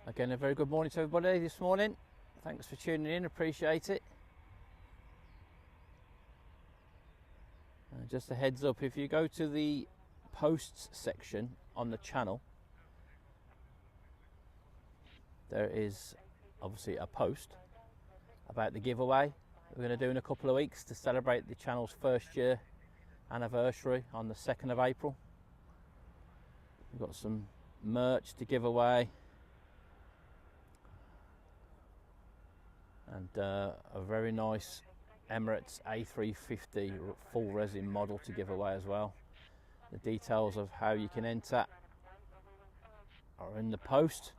Again, a very good morning to everybody this morning. Thanks for tuning in, appreciate it. Just a heads up, if you go to the posts section on the channel, there is obviously a post about the giveaway we're going to do in a couple of weeks to celebrate the channel's first year anniversary on the 2nd of April. We've got some merch to give away and a very nice Emirates A350 full resin model to give away as well. The details of how you can enter are in the post.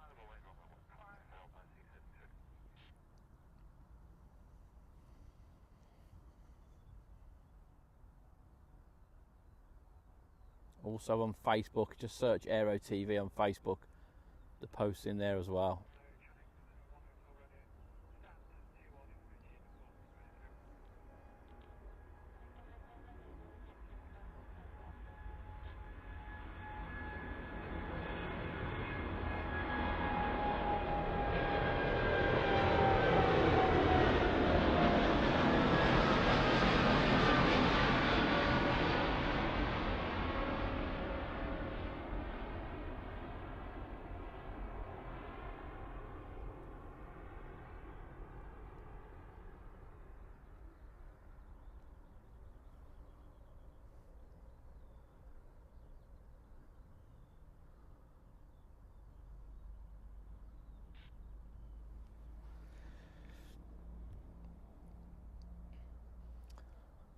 Also on Facebook, just search Aero TV on Facebook. The post's in there as well.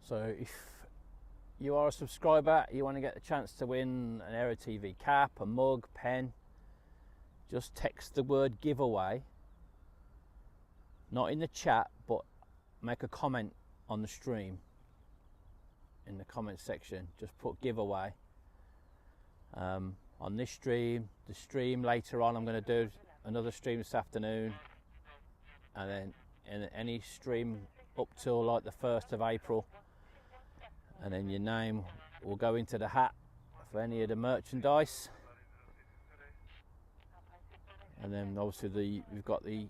So if you are a subscriber, you want to get the chance to win an Aero TV cap, a mug, pen, just text the word giveaway, not in the chat, but make a comment on the stream, in the comment section. Just put giveaway on this stream, the stream later on. I'm going to do another stream this afternoon, and then in any stream up till like the 1st of April, and then your name will go into the hat for any of the merchandise. And then obviously we've got the,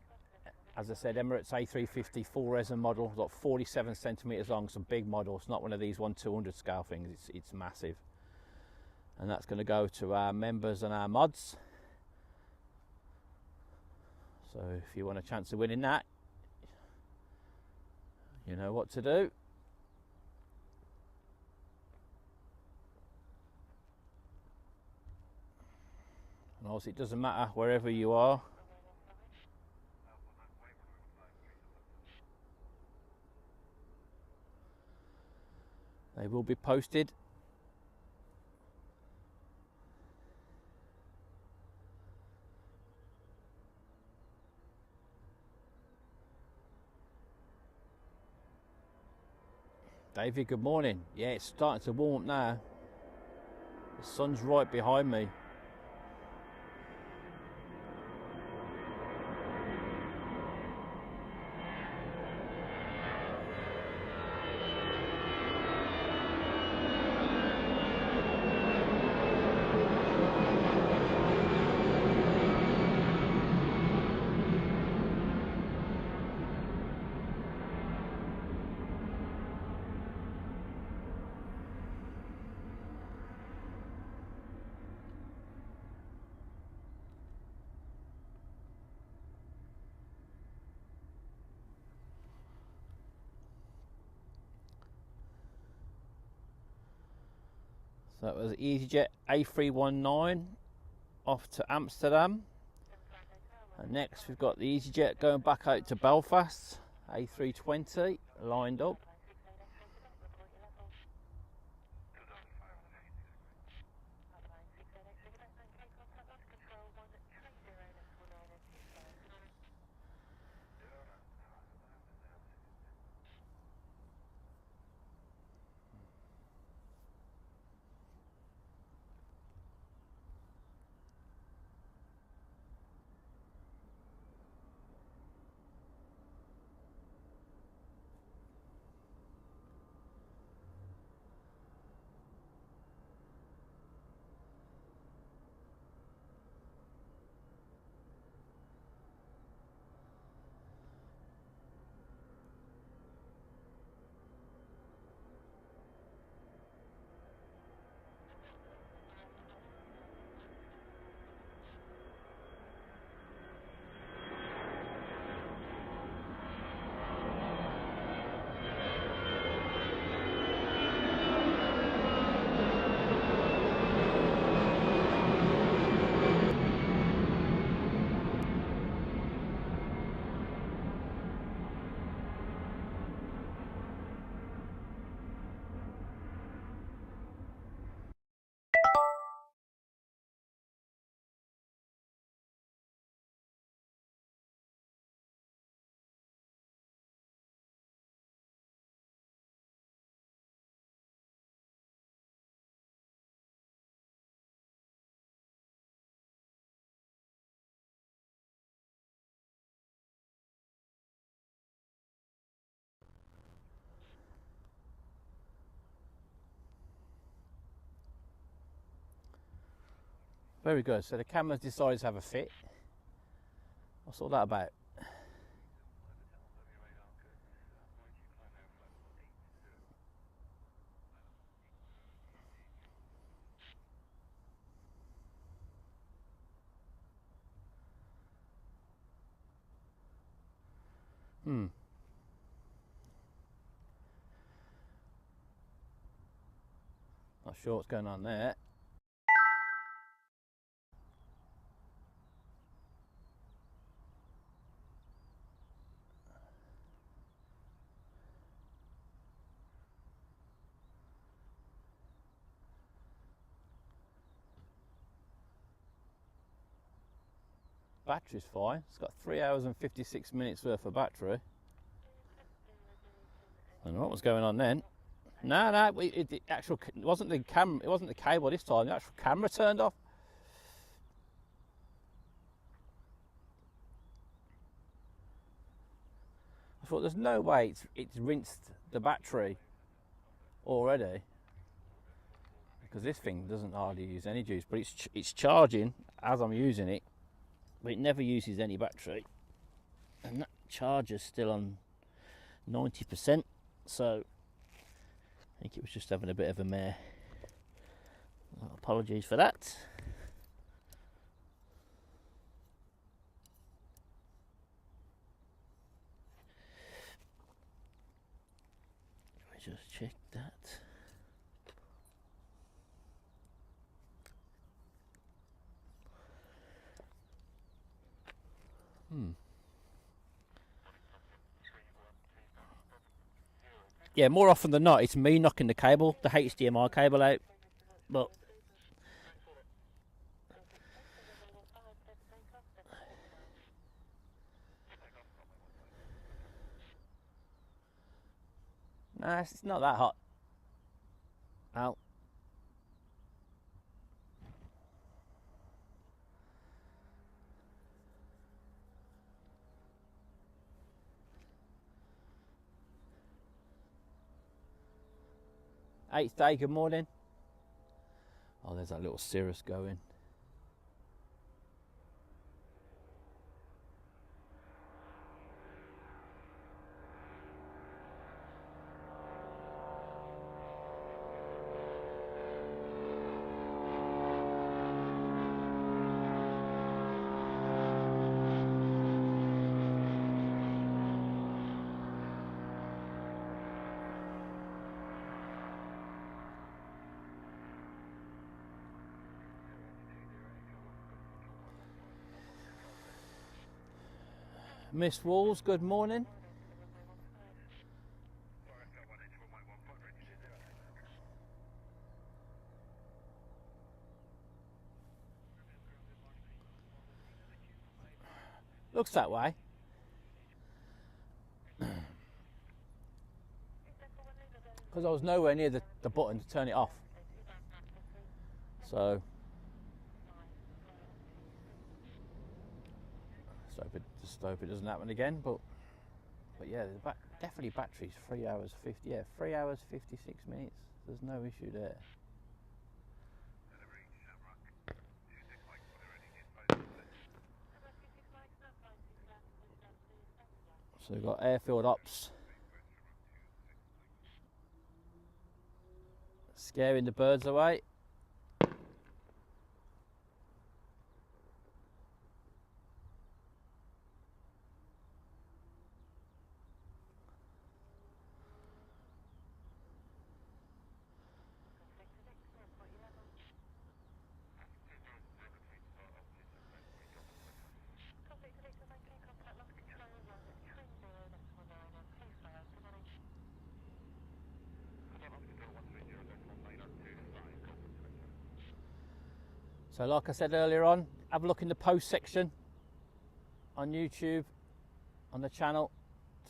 as I said, Emirates A350 full resin model, got 47 centimeters long, some big models, not one of these 1/200 scale things. It's massive, and that's going to go to our members and our mods. So if you want a chance of winning that, you know what to do. And obviously it doesn't matter wherever you are. They will be posted. David, good morning. Yeah, it's starting to warm up now. The sun's right behind me. So that was EasyJet A319 off to Amsterdam. And next we've got the EasyJet going back out to Belfast, A320 lined up. Very good. So the camera's decided to have a fit. What's all that about? Not sure what's going on there. battery's fine. It's got 3 hours and 56 minutes worth of battery. I don't know what was going on then. No, it wasn't the camera. It wasn't the cable this time. The actual camera turned off. I thought there's no way it's rinsed the battery already, because this thing doesn't hardly use any juice, but it's charging as I'm using it, but it never uses any battery, and that charger's still on 90%. So I think it was just having a bit of a mare. Apologies for that. Just check that. Yeah, more often than not, it's me knocking the HDMI cable out. But nah, it's not that hot. Out. Eighth day, good morning. Oh, there's that little Cirrus going. Miss Walls, good morning. Looks that way. Because I was nowhere near the button to turn it off. So just hope it doesn't happen again. But yeah, definitely batteries 3 hours 50. Yeah, 3 hours 56 minutes. There's no issue there. So we've got airfield ops scaring the birds away. So like I said earlier on, have a look in the post section on YouTube, on the channel,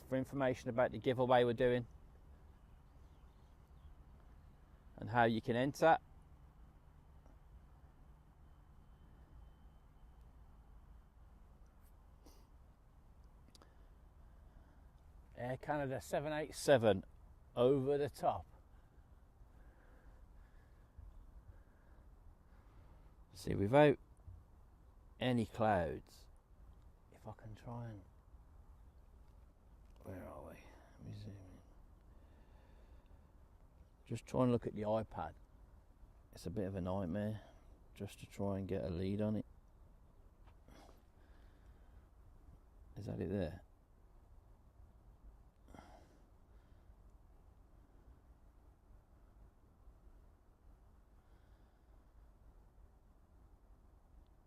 for information about the giveaway we're doing and how you can enter. Air Canada 787 over the top. See, without any clouds, if I can try and, where are we? Let me zoom in. Just try and look at the iPad. It's a bit of a nightmare just to try and get a lead on it. Is that it there?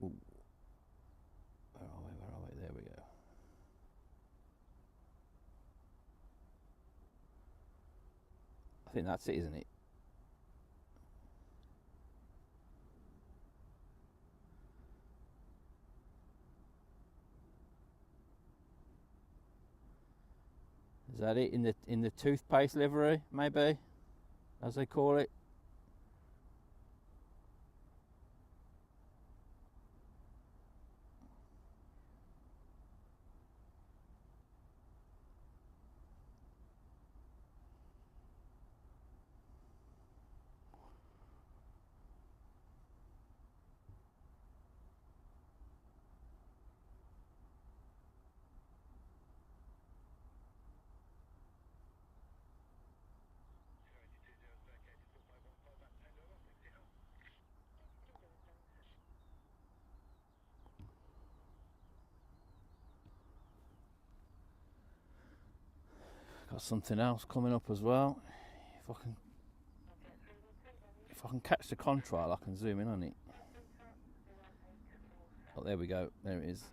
Ooh. Where are we? There we go. I think that's it, isn't it? Is that it in the toothpaste livery, maybe, as they call it? Got something else coming up as well. If I can catch the contrail, I can zoom in on it. Oh, there we go. There it is.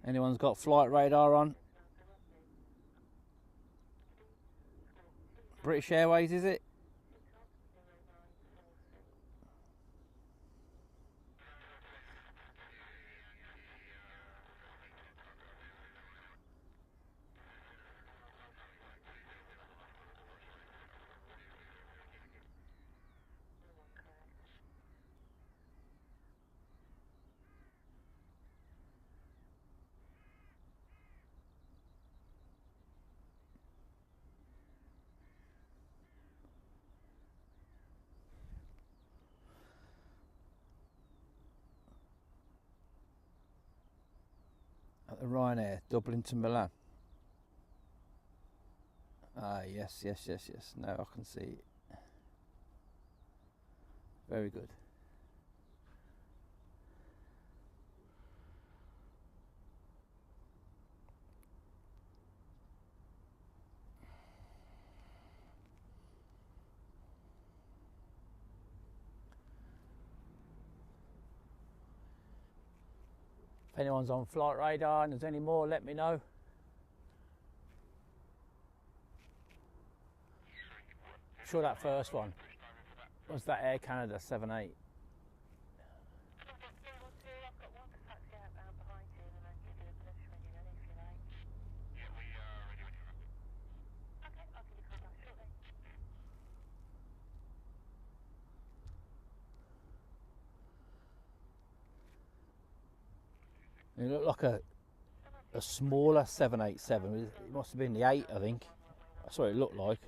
Anyone's got flight radar on? British Airways, is it? At the Ryanair, Dublin to Milan. Ah, yes. Now I can see it. Very good. If anyone's on flight radar and there's any more, let me know. I'm sure that first one was that Air Canada 78. It looked like a smaller 787. It must have been the 8, I think. That's what it looked like.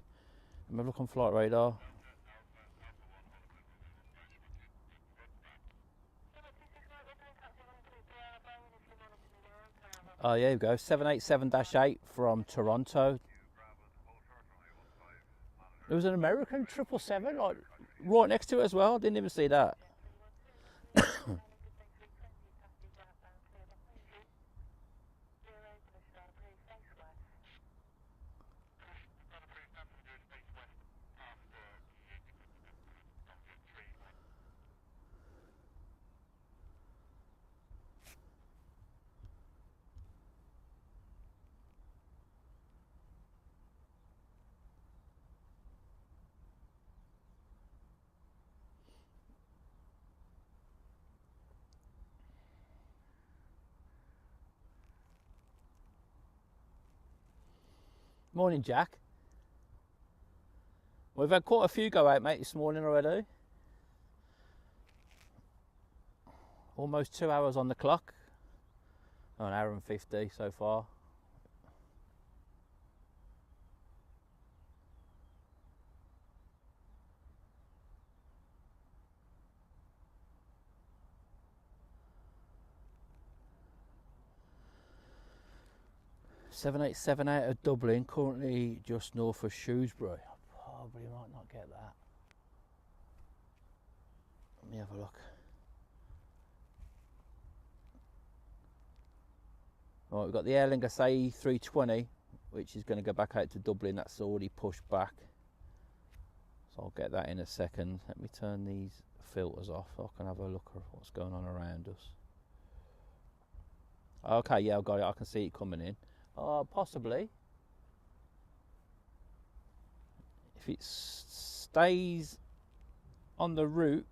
Let me look on flight radar. Oh, yeah, you go. 787-8 from Toronto. There was an American 777 like right next to it as well. Didn't even see that. Morning, Jack. We've had quite a few go out, mate, this morning already. Almost 2 hours on the clock. Oh, an hour and 50 so far. $787 out of Dublin, currently just north of Shrewsbury. I probably might not get that. Let me have a look. Right, we've got the Aer Lingus A320, which is going to go back out to Dublin. That's already pushed back. So I'll get that in a second. Let me turn these filters off so I can have a look at what's going on around us. Okay, yeah, I've got it. I can see it coming in. Possibly. If it stays on the route,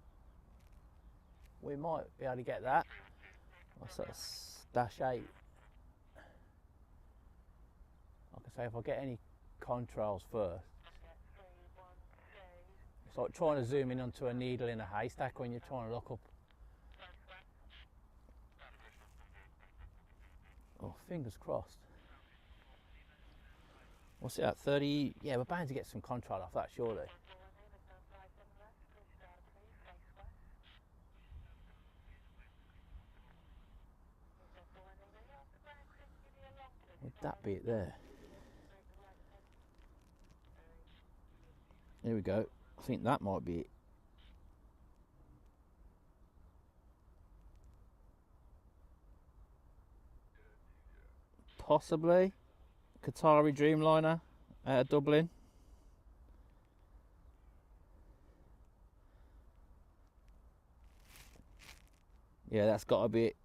we might be able to get that. What's that? -8. Like I say, if I get any contrails first. It's like trying to zoom in onto a needle in a haystack when you're trying to look up. Oh, fingers crossed. What's it at? 30? Yeah, we're bound to get some contrail off that, surely. Would that be it there? Here we go. I think that might be it. Possibly. Qatari Dreamliner out of Dublin. Yeah, that's got to be it.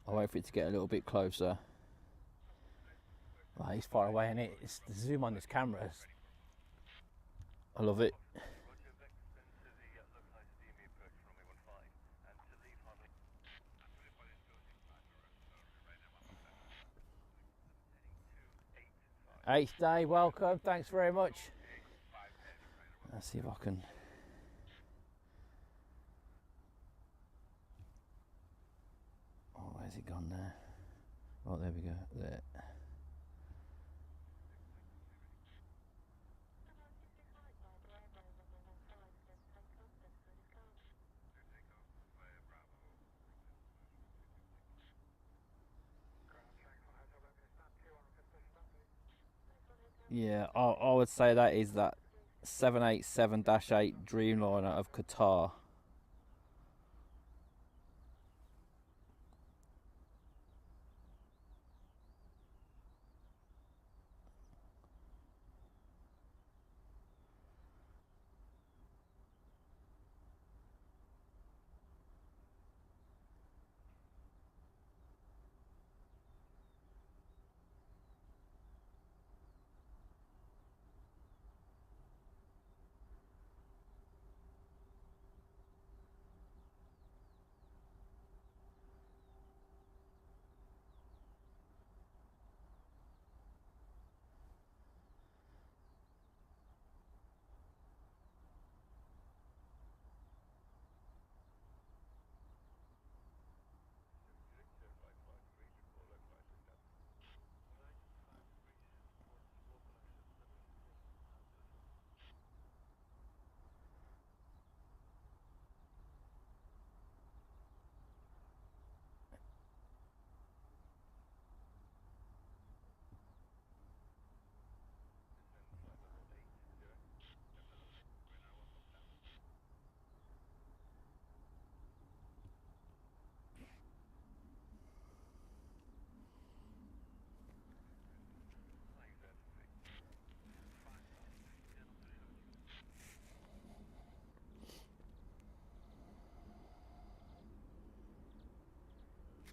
I'll wait for it to get a little bit closer. Well, he's far away, and it's the zoom on this camera. I love it. Eighth day, welcome. Thanks very much. Let's see if I can. Oh, where's it gone there? Oh, there we go. There. Yeah, I would say that is that 787-8 Dreamliner of Qatar.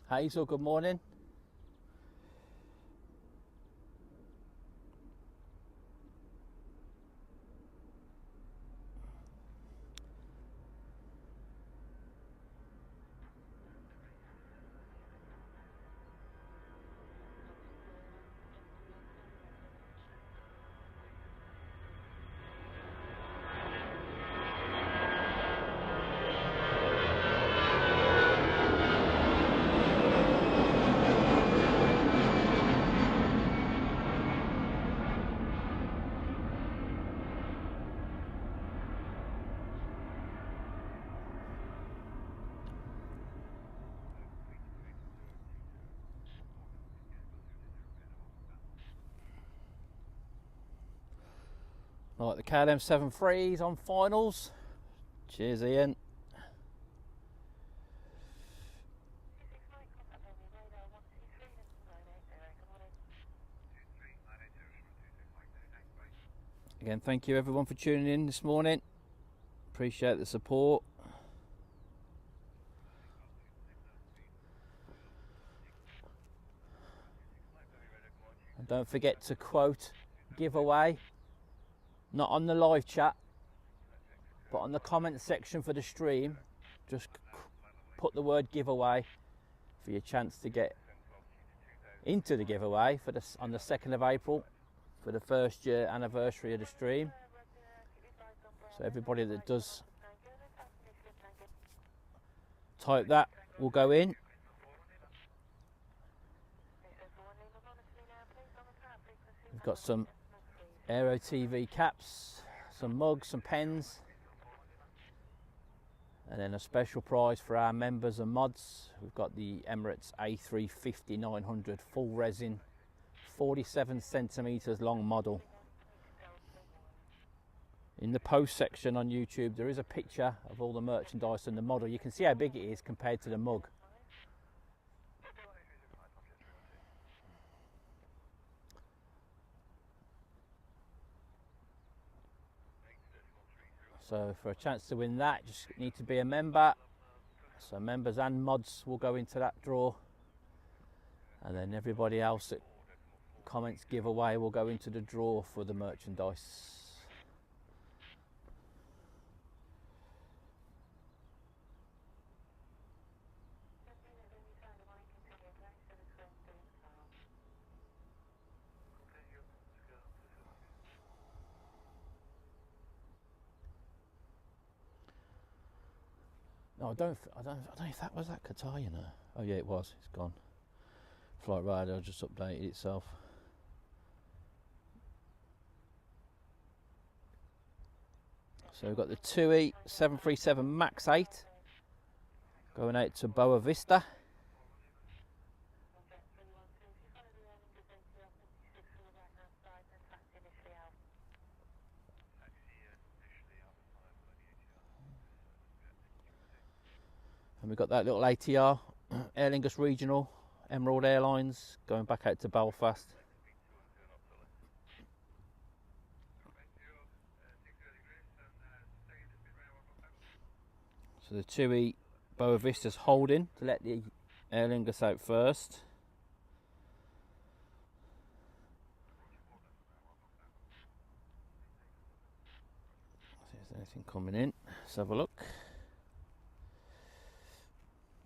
Hazel, good morning. Right, the KLM 7.3s on finals. Cheers, Ian. Again, thank you everyone for tuning in this morning. Appreciate the support. And don't forget to quote giveaway, not on the live chat, but on the comment section for the stream. Just put the word giveaway for your chance to get into the giveaway for on the 2nd of April for the 1st year anniversary of the stream. So everybody that does type that will go in. We've got some Aero TV caps, some mugs, some pens, and then a special prize for our members and mods. We've got the Emirates A350-900 full resin, 47 centimeters long model. In the post section on YouTube there is a picture of all the merchandise and the model. You can see how big it is compared to the mug. So for a chance to win that, you just need to be a member. So members and mods will go into that draw, and then everybody else that comments giveaway will go into the draw for the merchandise. No, I don't know if that was that Qatar, you know. Oh yeah, it was. It's gone. Flight radar just updated itself. So we've got the TUI 737 MAX 8 going out to Boa Vista. And we've got that little ATR, Aer Lingus Regional, Emerald Airlines, going back out to Belfast. So the TUI Boa Vista's holding to let the Aer Lingus out first. See if there's anything coming in. Let's have a look.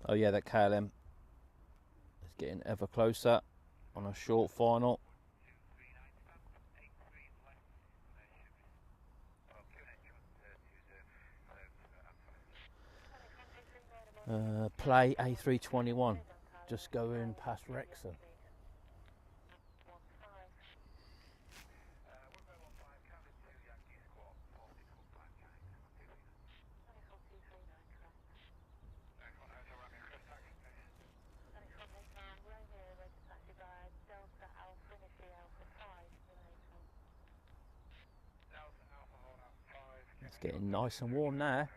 Oh yeah, that KLM is getting ever closer on a short final. Play A321, just going past Wrexham. It's getting nice and warm now.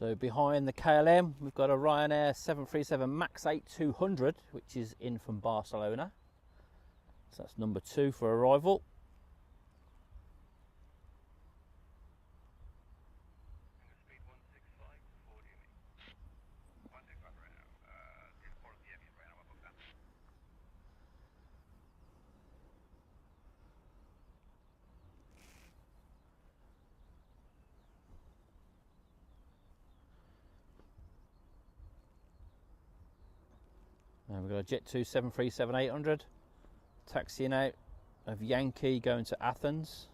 So behind the KLM, we've got a Ryanair 737 MAX 8 200, which is in from Barcelona. So that's number 2 for arrival. And we've got a Jet 2 737-800 taxiing out of Yankee going to Athens.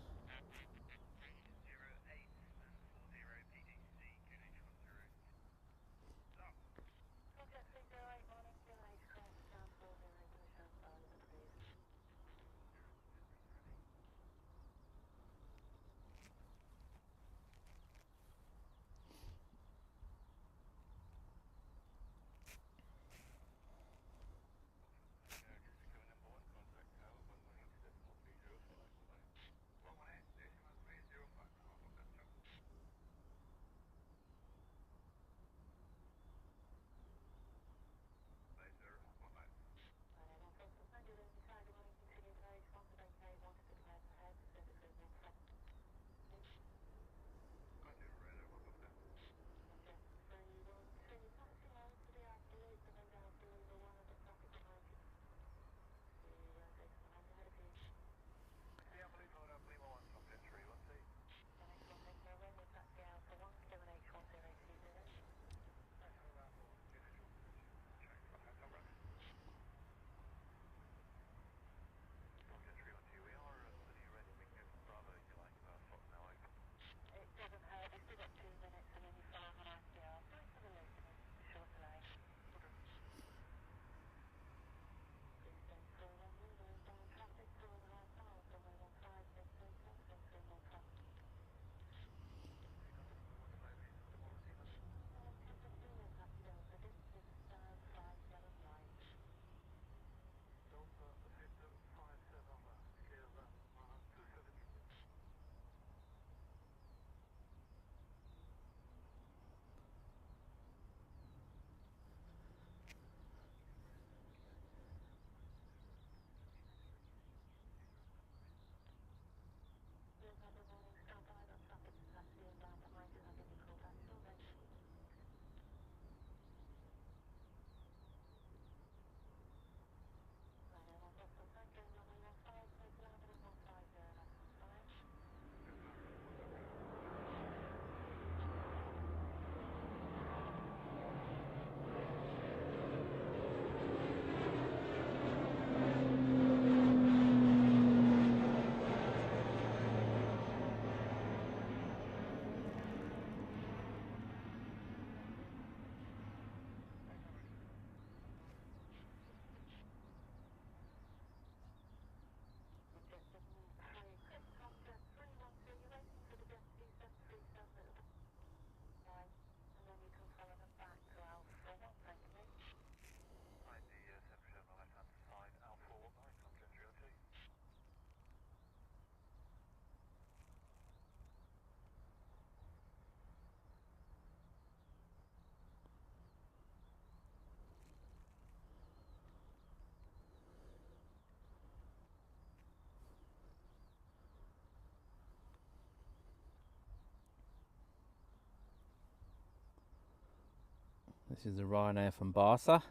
This is the Ryanair from Barca.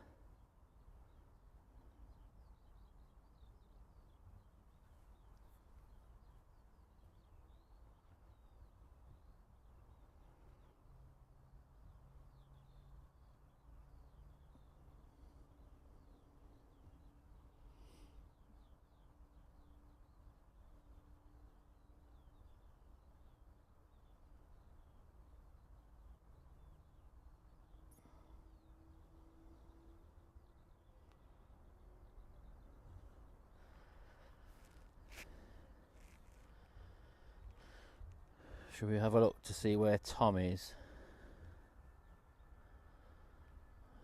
Should we have a look to see where Tom is?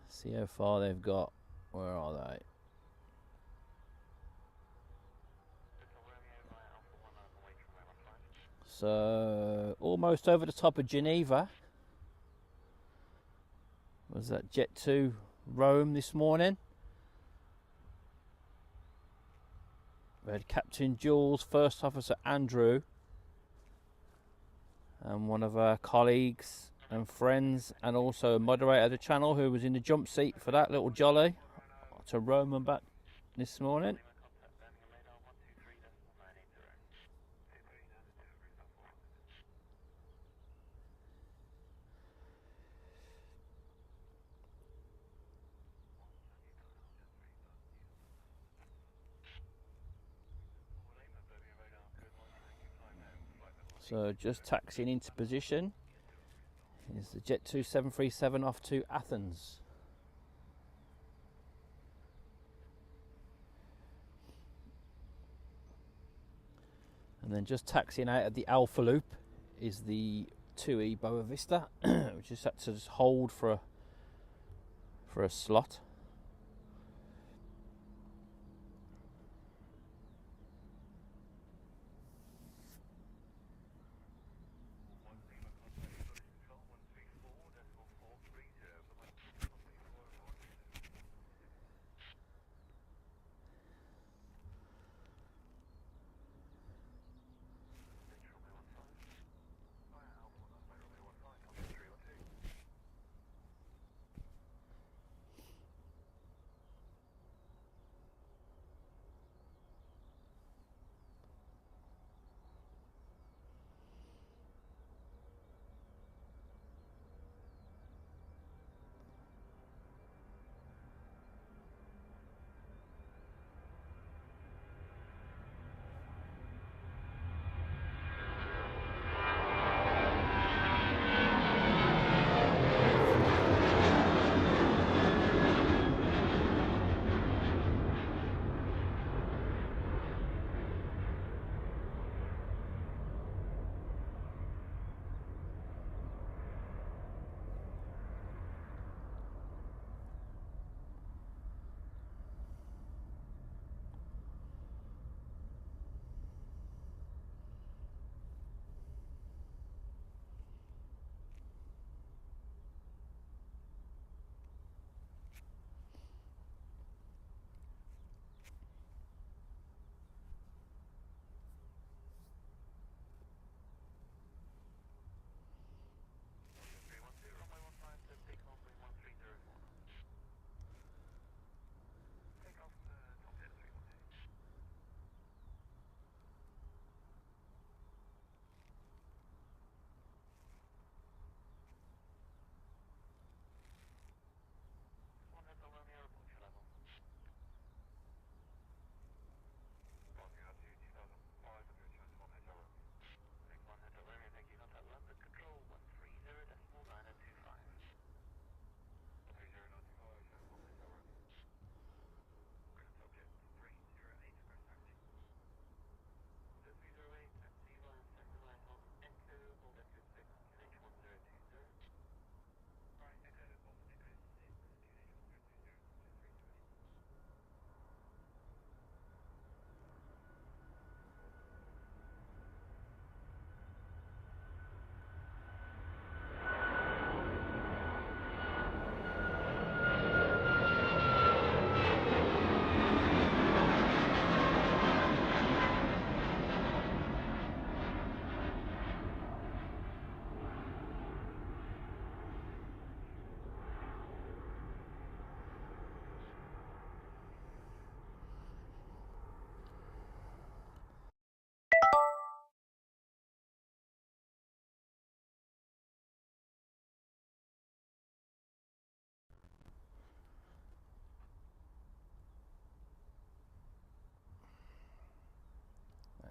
See how far they've got. Where are they? So almost over the top of Geneva. Was that Jet 2 Rome this morning? We had Captain Jules, First Officer Andrew, and one of our colleagues and friends, and also a moderator of the channel who was in the jump seat for that little jolly to Rome and back this morning. So just taxiing into position is the Jet 2 737 off to Athens. And then just taxiing out of the Alpha Loop is the 2E Boa Vista, which just had to just hold for a slot.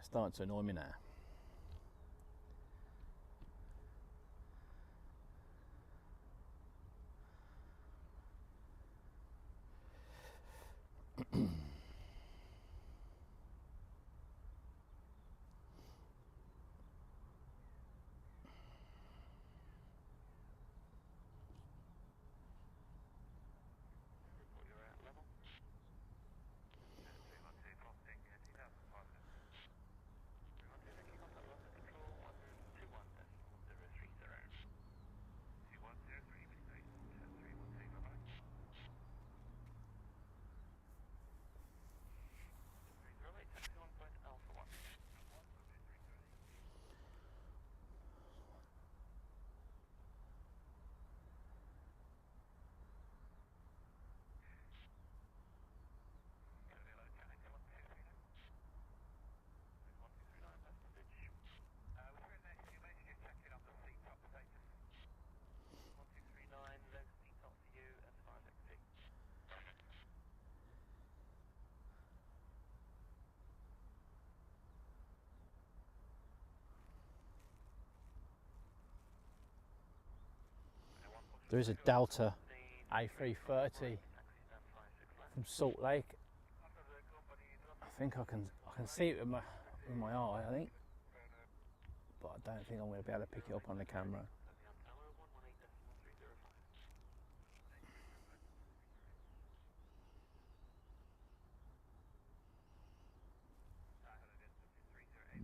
It's starting to annoy me now. There is a Delta A330 from Salt Lake. I think I can see it with my eye, I think, but I don't think I'm going to be able to pick it up on the camera.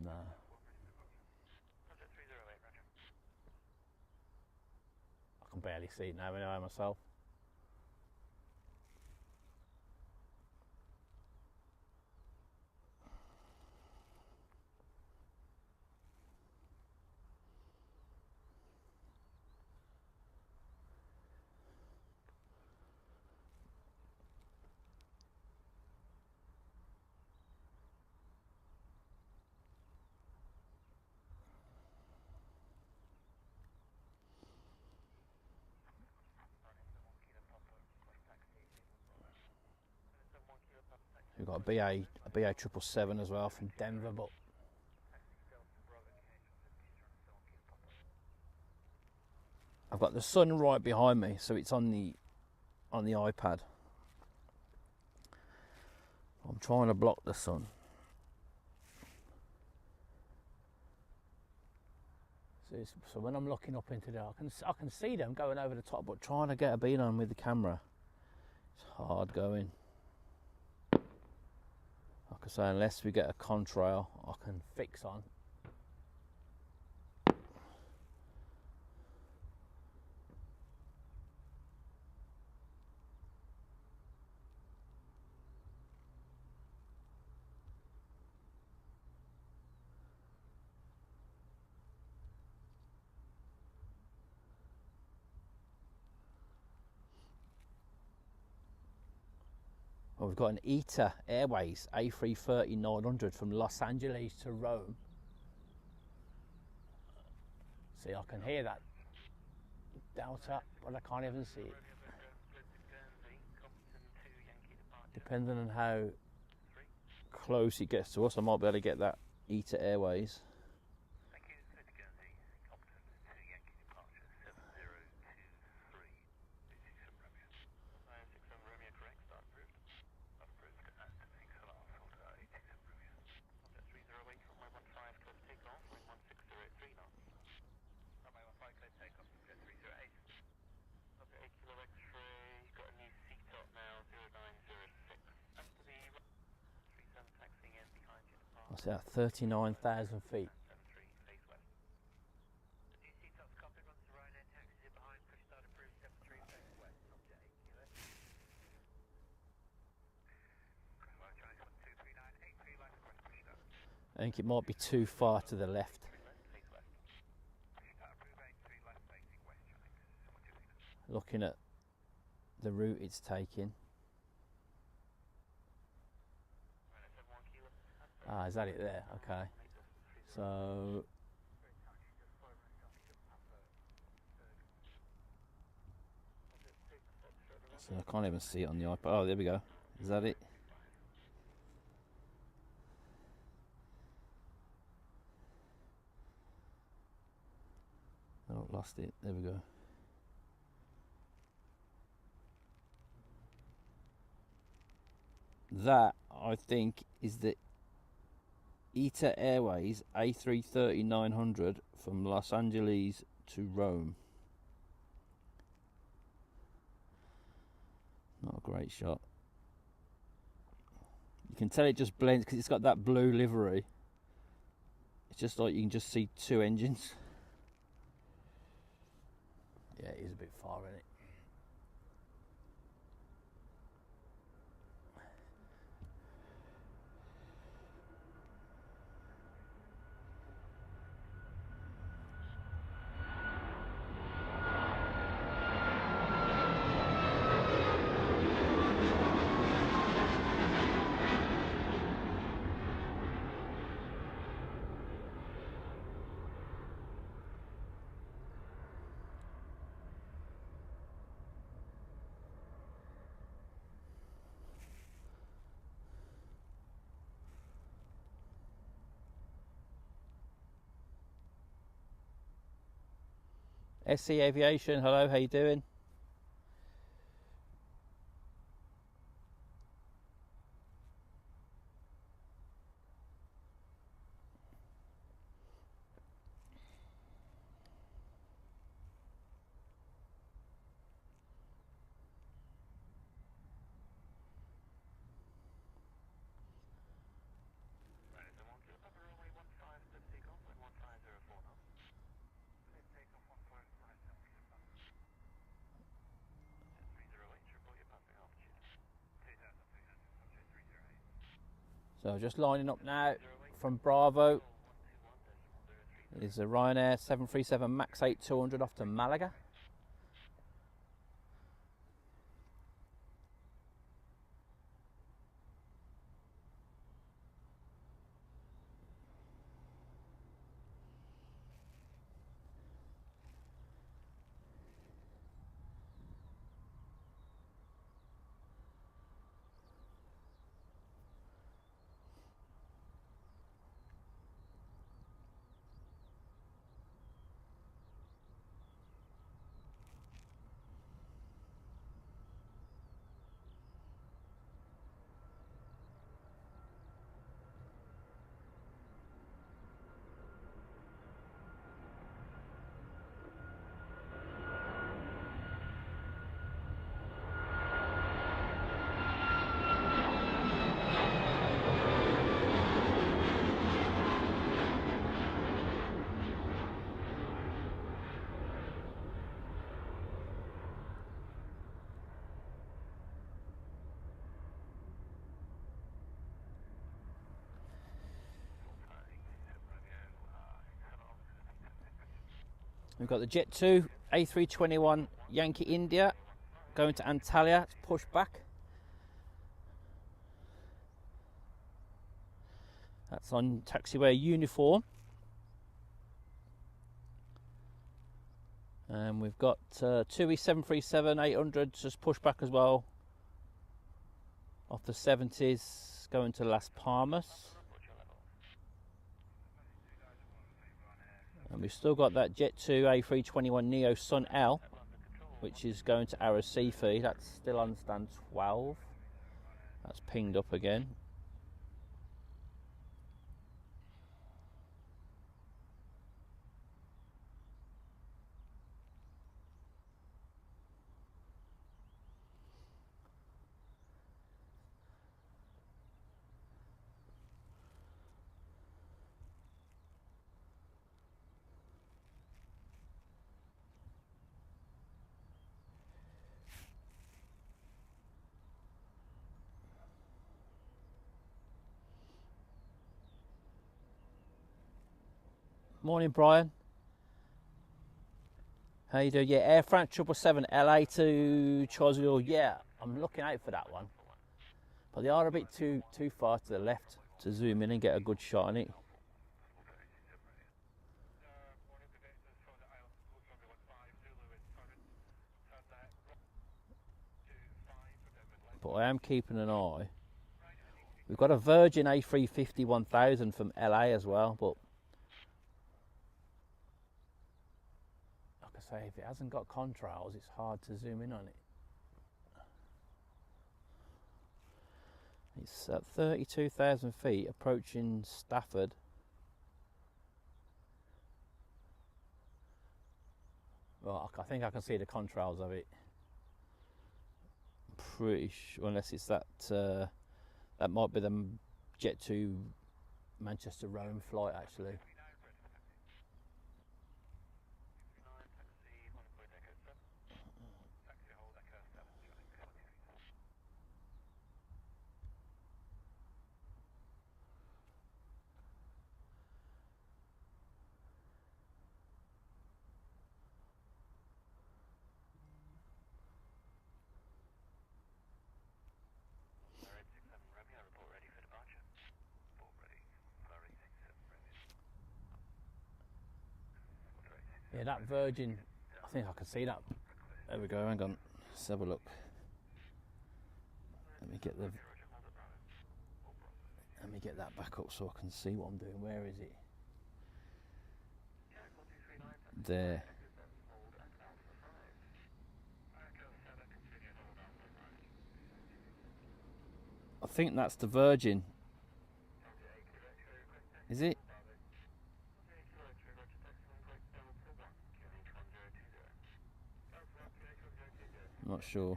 No. I can barely see it now anyway myself. We've got a BA 777 as well from Denver, but I've got the sun right behind me, so it's on the iPad. I'm trying to block the sun. So when I'm looking up into there, I can see them going over the top, but trying to get a beam on with the camera, it's hard going. Like I say, unless we get a contrail I can fix on. Well, we've got an ITA Airways A330-900 from Los Angeles to Rome. See, I can hear that Delta, but I can't even see it. Depending on how close it gets to us, I might be able to get that ITA Airways. What's that, 39,000 feet? I think it might be too far to the left. Looking at the route it's taking. Ah, is that it there? Okay. So I can't even see it on the iPad. Oh, there we go. Is that it? Oh, lost it. There we go. That, I think, is the ITA Airways A330-900 from Los Angeles to Rome. Not a great shot. You can tell it just blends because it's got that blue livery. It's just like you can just see two engines. Yeah, it is a bit far, isn't it? SC Aviation, hello, how you doing? So just lining up now from Bravo. Is a Ryanair 737 MAX 8200 off to Malaga. We've got the Jet 2 A321 Yankee India going to Antalya. It's pushed back. That's on taxiway uniform. And we've got two E737-800 just pushed back as well. Off the 70s going to Las Palmas. And we've still got that Jet 2 A321 Neo Sun L, which is going to Aero TV. That's still on stand 12. That's pinged up again. Morning, Brian. How you doing? Yeah, Air France 777 LA to Charles. Yeah, I'm looking out for that one. But they are a bit too far to the left to zoom in and get a good shot on it. But I am keeping an eye. We've got a Virgin A350 1000 from LA as well, but I say, if it hasn't got contrails, it's hard to zoom in on it. It's at 32,000 feet, approaching Stafford. Well, I think I can see the contrails of it. Pretty sure, unless it's that that might be the jet to Manchester Rome flight actually. Yeah, that Virgin, I think I can see that. There we go, hang on, let's have a look. Let me get that back up so I can see what I'm doing. Where is it? There. I think that's the Virgin. Is it? I'm not sure.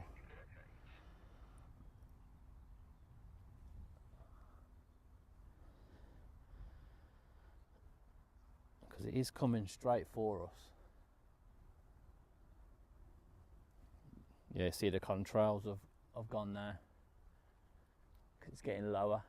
Because it is coming straight for us. Yeah, see the contrails have gone there. It's getting lower.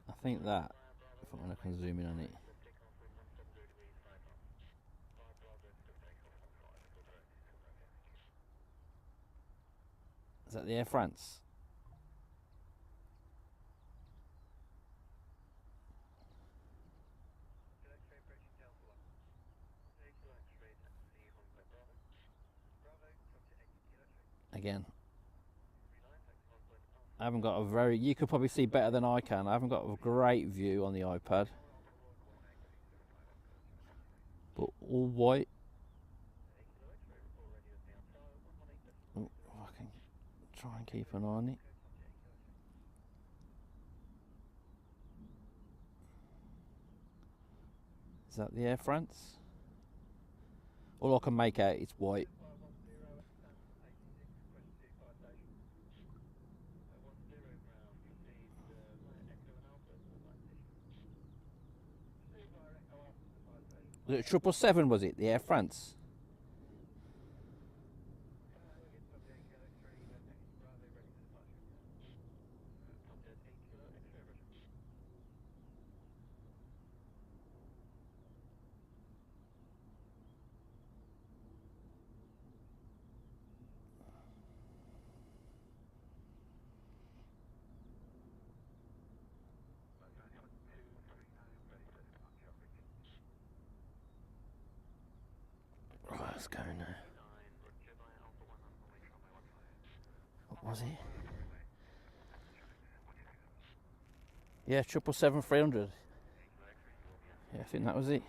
I think that, if I can zoom in on it. Is that the Air France? Again, I haven't got a very, you could probably see better than I can. I haven't got a great view on the iPad. But all white. Oh, I can try and keep an eye on it. Is that the Air France? All I can make out is white. Was it 777, was it? The Air France? Right, let's go now. What was it? Yeah, 777-300. Yeah, I think that was it.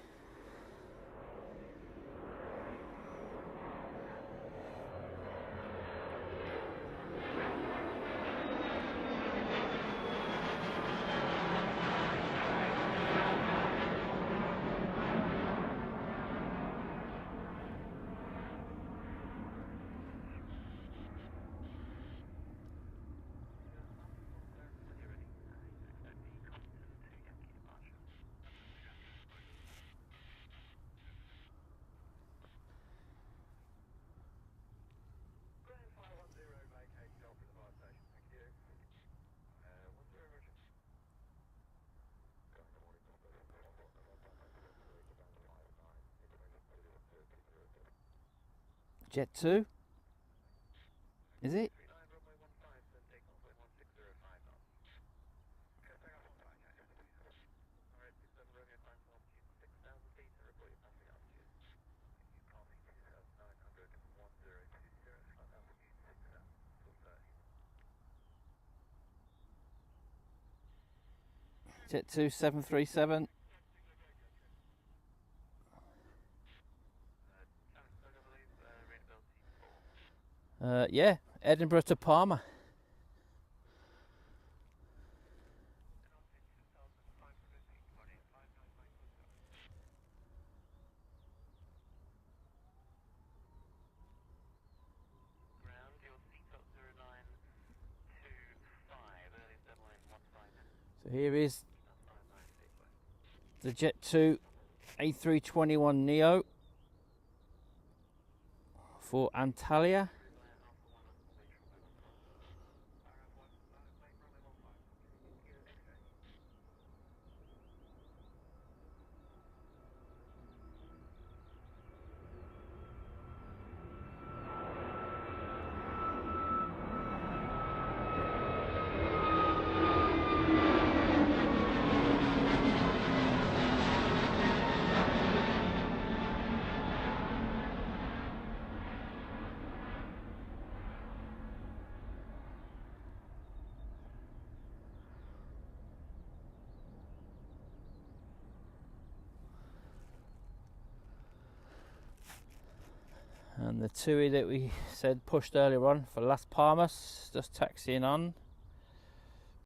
Jet 2. Is it? Jet 2 737. Yeah, Edinburgh to Palma. So here is the Jet 2 A321neo for Antalya. And the TUI that we said pushed earlier on for Las Palmas, just taxiing on.